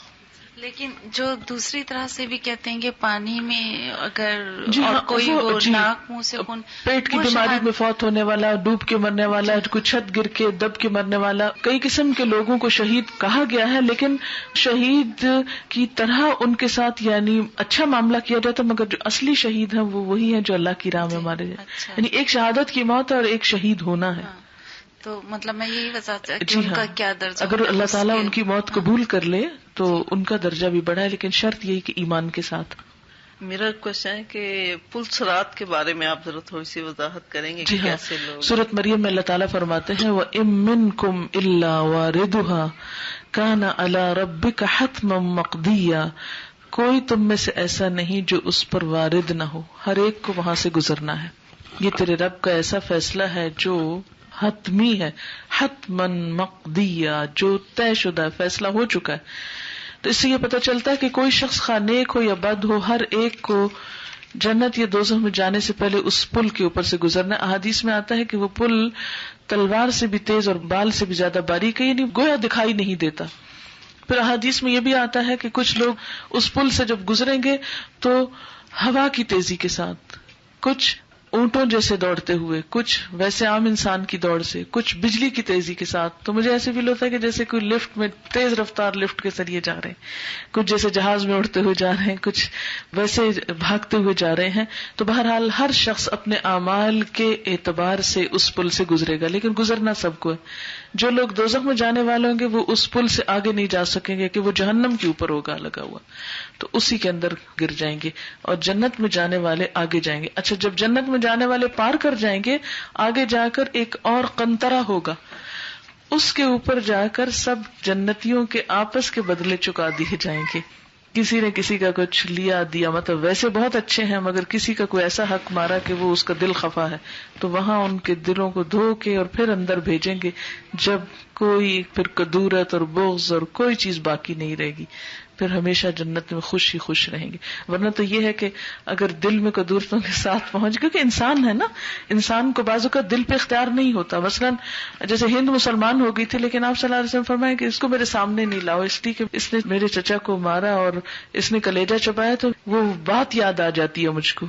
لیکن جو دوسری طرح سے بھی کہتے ہیں کہ پانی میں اگر اور کوئی ناک منہ سے خون، پیٹ کی بیماری میں فوت ہونے والا، ڈوب کے مرنے والا، کوئی چھت گر کے دب کے مرنے والا، کئی قسم کے لوگوں کو شہید کہا گیا ہے. لیکن شہید کی طرح ان کے ساتھ یعنی اچھا معاملہ کیا جاتا، مگر جو اصلی شہید ہیں وہ وہی ہیں جو اللہ کی راہ میں مارے جائے. یعنی ایک شہادت کی موت اور ایک شہید ہونا ہے. تو مطلب میں یہی وضاحت کہ ان کا کیا درجہ، اگر اللہ تعالیٰ ان کی موت قبول کر لے تو ان کا درجہ بھی بڑھا ہے، لیکن شرط یہی کہ ایمان کے ساتھ. میرا کوشچن ہے کہ پل صراط کے بارے میں آپ ذرا تھوڑی سی وضاحت کریں گے. جی ہاں، کیسے لوگ سورۃ مریم میں اللہ تعالیٰ فرماتے ہیں وَإِن مِّنكُمْ إِلَّا وَارِدُهَا كَانَ عَلَى رَبِّكَ حَتْمًا مَّقْضِيًّا. کوئی تم میں سے ایسا نہیں جو اس پر وارد نہ ہو، ہر ایک کو وہاں سے گزرنا ہے. یہ تیرے رب کا ایسا فیصلہ ہے جو حتمی ہے، حتمن مقضیہ، جو طے شدہ فیصلہ ہو چکا ہے. تو اس سے یہ پتہ چلتا ہے کہ کوئی شخص خواہ نیک ہو یا بد ہو، ہر ایک کو جنت یا دوزخ میں جانے سے پہلے اس پل کے اوپر سے گزرنا. احادیث میں آتا ہے کہ وہ پل تلوار سے بھی تیز اور بال سے بھی زیادہ باریک ہے، یعنی گویا دکھائی نہیں دیتا. پھر احادیث میں یہ بھی آتا ہے کہ کچھ لوگ اس پل سے جب گزریں گے تو ہوا کی تیزی کے ساتھ، کچھ اونٹوں جیسے دوڑتے ہوئے، کچھ ویسے عام انسان کی دوڑ سے، کچھ بجلی کی تیزی کے ساتھ. تو مجھے ایسے فیل ہوتا ہے کہ جیسے کوئی لفٹ میں تیز رفتار لفٹ کے ذریعے جا رہے ہیں، کچھ جیسے جہاز میں اڑتے ہوئے جا رہے ہیں، کچھ ویسے بھاگتے ہوئے جا رہے ہیں. تو بہرحال ہر شخص اپنے اعمال کے اعتبار سے اس پل سے گزرے گا، لیکن گزرنا سب کو ہے. جو لوگ دوزخ میں جانے والے ہوں گے وہ اس پل سے آگے نہیں جا سکیں گے کہ وہ جہنم کے اوپر ہوگا لگا ہوا، تو اسی کے اندر گر جائیں گے. اور جنت میں جانے والے آگے جائیں گے. اچھا، جب جنت میں جانے والے پار کر جائیں گے، آگے جا کر ایک اور قنطرہ ہوگا، اس کے اوپر جا کر سب جنتیوں کے آپس کے بدلے چکا دیے جائیں گے. کسی نے کسی کا کچھ لیا دیا، مطلب ویسے بہت اچھے ہیں مگر کسی کا کوئی ایسا حق مارا کہ وہ اس کا دل خفا ہے، تو وہاں ان کے دلوں کو دھو کے اور پھر اندر بھیجیں گے، جب کوئی پھر کدورت اور بغض اور کوئی چیز باقی نہیں رہے گی. پھر ہمیشہ جنت میں خوش ہی خوش رہیں گے. ورنہ تو یہ ہے کہ اگر دل میں کوئی دوستوں کے ساتھ پہنچ، کیونکہ انسان ہے نا، انسان کو بعض اوقات دل پہ اختیار نہیں ہوتا. مثلاً جیسے ہند مسلمان ہو گئی تھی، لیکن آپ صلی اللہ علیہ وسلم فرمائے کہ اس کو میرے سامنے نہیں لاؤ، اس لیے کہ اس نے میرے چچا کو مارا اور اس نے کلیجہ چبایا، تو وہ بات یاد آ جاتی ہے مجھ کو.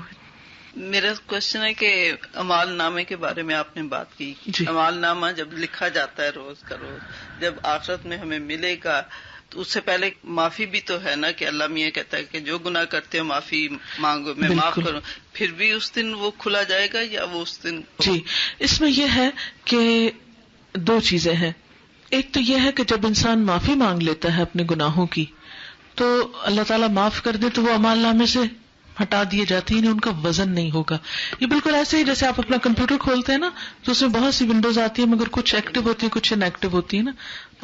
میرا کوشچن ہے کہ اعمال نامے کے بارے میں آپ نے بات کی. اعمال نامہ جب لکھا جاتا ہے روز کا روز، جب آخرت میں ہمیں ملے گا تو اس سے پہلے معافی بھی تو ہے نا، کہ اللہ میاں کہتا ہے کہ جو گناہ کرتے ہو معافی مانگو، میں معاف کروں. پھر بھی اس دن وہ کھلا جائے گا یا وہ اس دن؟ جی، اس میں یہ ہے کہ دو چیزیں ہیں. ایک تو یہ ہے کہ جب انسان معافی مانگ لیتا ہے اپنے گناہوں کی تو اللہ تعالیٰ معاف کر دے تو وہ اعمال نامے سے ہٹا دیے جاتے ہیں، ان کا وزن نہیں ہوگا. یہ بالکل ایسے ہی جیسے آپ اپنا کمپیوٹر کھولتے ہیں نا تو اس میں بہت سی ونڈوز آتی ہیں، مگر کچھ ایکٹیو ہوتی ہیں، کچھ ان ایکٹیو ہوتی ہیں نا.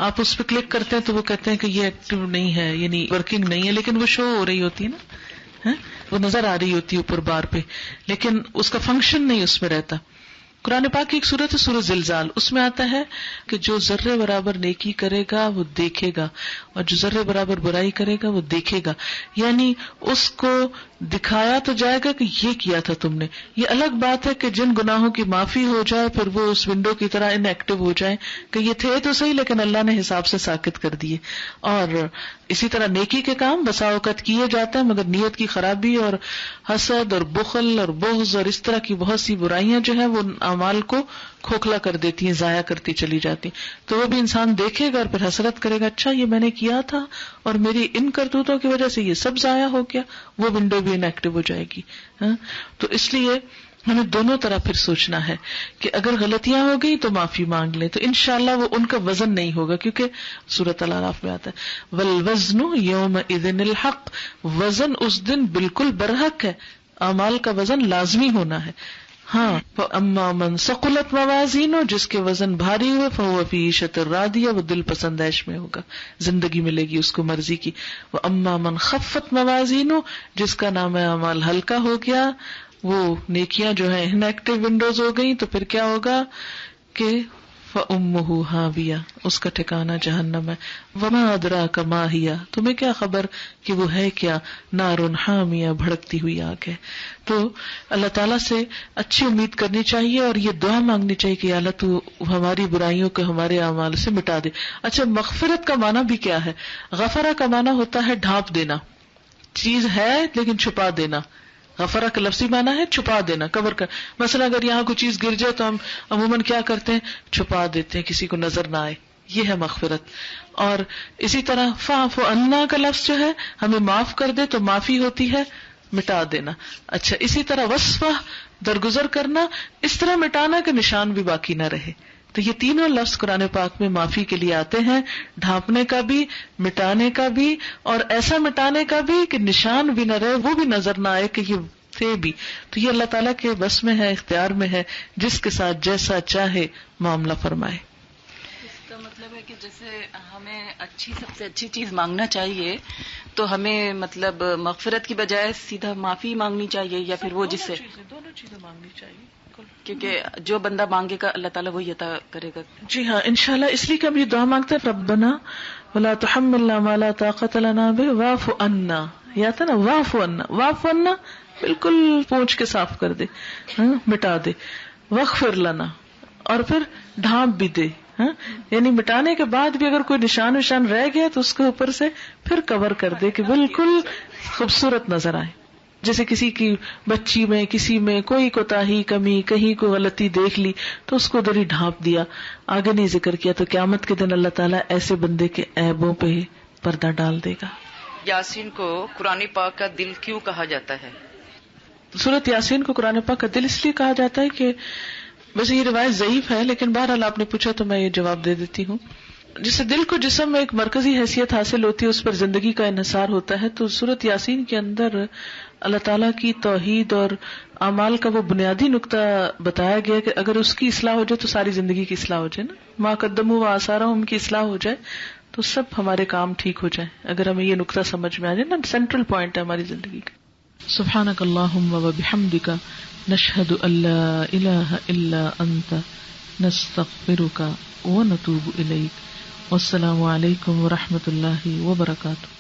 آپ اس پہ کلک کرتے ہیں تو وہ کہتے ہیں کہ یہ ایکٹیو نہیں ہے، یعنی ورکنگ نہیں ہے، لیکن وہ شو ہو رہی ہوتی ہے نا، وہ نظر آ رہی ہوتی ہے اوپر بار پہ، لیکن اس کا فنکشن نہیں اس میں رہتا. قرآن پاک کی ایک سورت ہے سورۃ زلزال، اس میں آتا ہے کہ جو ذرے برابر نیکی کرے گا وہ دیکھے گا اور جو ذرے برابر برائی کرے گا وہ دیکھے گا. یعنی اس کو دکھایا تو جائے گا کہ یہ کیا تھا تم نے. یہ الگ بات ہے کہ جن گناہوں کی معافی ہو جائے پھر وہ اس ونڈو کی طرح ان ایکٹیو ہو جائیں کہ یہ تھے تو صحیح لیکن اللہ نے حساب سے ساکت کر دیے. اور اسی طرح نیکی کے کام بسا اوقات کیے جاتے ہیں مگر نیت کی خرابی اور حسد اور بخل اور بغض اور اس طرح کی بہت سی برائیاں جو ہیں وہ اعمال کو کھوکھلا کر دیتی ہیں، ضائع کرتی چلی جاتی. تو وہ بھی انسان دیکھے گا اور پھر حسرت کرے گا، اچھا یہ میں نے کیا تھا اور میری ان کرتوتوں کی وجہ سے یہ سب ضائع ہو گیا. وہ ونڈو بھی ان ایکٹیو ہو جائے گی. تو اس لیے ہمیں دونوں طرح پھر سوچنا ہے کہ اگر غلطیاں ہو گئی تو معافی مانگ لیں تو انشاءاللہ وہ ان کا وزن نہیں ہوگا، کیونکہ سورۃ الاعراف میں آتا ہے والوزن یومئذ الحق، وزن اس دن بالکل برحق ہے، اعمال کا وزن لازمی ہونا ہے. ہاں فاما من ثقلت موازینہ، جس کے وزن بھاری ہوئے فہو فی عیشۃ راضیہ، وہ دل پسند عیش میں ہوگا، زندگی ملے گی اس کو مرضی کی. واما من خفت موازینہ، جس کا نام اعمال ہلکا ہو گیا، وہ نیکیاں جو ہیں ان ایکٹیو ونڈوز ہو گئی، تو پھر کیا ہوگا کہ فَأُمُّهُ هَاوِيَةٌ، اس کا ٹھکانہ جہنم ہے. وَمَا أَدْرَاكَ مَا هِيَ، تمہیں کیا خبر کہ وہ ہے کیا، نَارٌ حَامِيَةٌ، بھڑکتی ہوئی آگ ہے. تو اللہ تعالیٰ سے اچھی امید کرنی چاہیے اور یہ دعا مانگنی چاہیے کہ اللہ تو ہماری برائیوں کو ہمارے اعمال سے مٹا دے. اچھا، مغفرت کا معنی بھی کیا ہے؟ غفرہ کا معنی ہوتا ہے ڈھانپ دینا، چیز ہے لیکن چھپا دینا. غفرہ کا لفظی معنی ہے چھپا دینا، کور کر. مثلا اگر یہاں کوئی چیز گر جائے تو ہم عموماً کیا کرتے ہیں، چھپا دیتے ہیں کسی کو نظر نہ آئے، یہ ہے مغفرت. اور اسی طرح فاعف عنا کا لفظ جو ہے ہمیں معاف کر دے تو معافی ہوتی ہے مٹا دینا. اچھا، اسی طرح وصفہ درگزر کرنا، اس طرح مٹانا کہ نشان بھی باقی نہ رہے. تو یہ تینوں لفظ قرآن پاک میں معافی کے لیے آتے ہیں، ڈھانپنے کا بھی، مٹانے کا بھی، اور ایسا مٹانے کا بھی کہ نشان بھی نہ رہے، وہ بھی نظر نہ آئے کہ یہ تھے بھی. تو یہ اللہ تعالیٰ کے بس میں ہے، اختیار میں ہے، جس کے ساتھ جیسا چاہے معاملہ فرمائے. اس کا مطلب ہے کہ جیسے ہمیں سب سے اچھی چیز مانگنا چاہیے تو ہمیں مطلب مغفرت کی بجائے سیدھا معافی مانگنی چاہیے، یا پھر وہ جس سے دونوں چیزیں مانگنی چاہیے، کیونکہ جو بندہ مانگے گا اللہ تعالیٰ وہی عطا کرے گا. جی ہاں انشاءاللہ. اس لیے کہ ہم یہ دعا مانگتے ہیں ربنا ولا تحملنا ما لا طاقت لنا به واعف عنا. یا تھا نا واعف عنا، واعف عنا بالکل پونچھ کے صاف کر دے، مٹا دے. واغفر لنا، اور پھر ڈھانپ بھی دے. یعنی مٹانے کے بعد بھی اگر کوئی نشان رہ گیا تو اس کے اوپر سے پھر کور کر دے کہ بالکل خوبصورت نظر آئے. جیسے کسی کی بچی میں کسی میں کوئی کوتاہی کمی، کہیں کوئی غلطی دیکھ لی تو اس کو ادھر ہی ڈھانپ دیا، آگے نہیں ذکر کیا، تو قیامت کے دن اللہ تعالیٰ ایسے بندے کے عیبوں پہ پردہ ڈال دے گا. یاسین کو قرآن پاک کا دل کیوں کہا جاتا ہے؟ سورۃ یاسین کو قرآن پاک کا دل اس لیے کہا جاتا ہے کہ ویسے یہ روایت ضعیف ہے، لیکن بہرحال آپ نے پوچھا تو میں یہ جواب دے دیتی ہوں. جسے دل کو جسم میں ایک مرکزی حیثیت حاصل ہوتی ہے، اس پر زندگی کا انحصار ہوتا ہے، تو سورۃ یاسین کے اندر اللہ تعالیٰ کی توحید اور اعمال کا وہ بنیادی نقطہ بتایا گیا کہ اگر اس کی اصلاح ہو جائے تو ساری زندگی کی اصلاح ہو جائے نا، ما قدموا و آثارہم کی اصلاح ہو جائے تو سب ہمارے کام ٹھیک ہو جائیں. اگر ہمیں یہ نقطہ سمجھ میں آ جائے نا، سینٹرل پوائنٹ ہے ہماری زندگی کا. سبحانک اللہم و بحمدک نشہد ان لا الہ الا انت نستغفرک و نتوب الیک. والسلام علیکم ورحمۃ اللہ وبرکاتہ.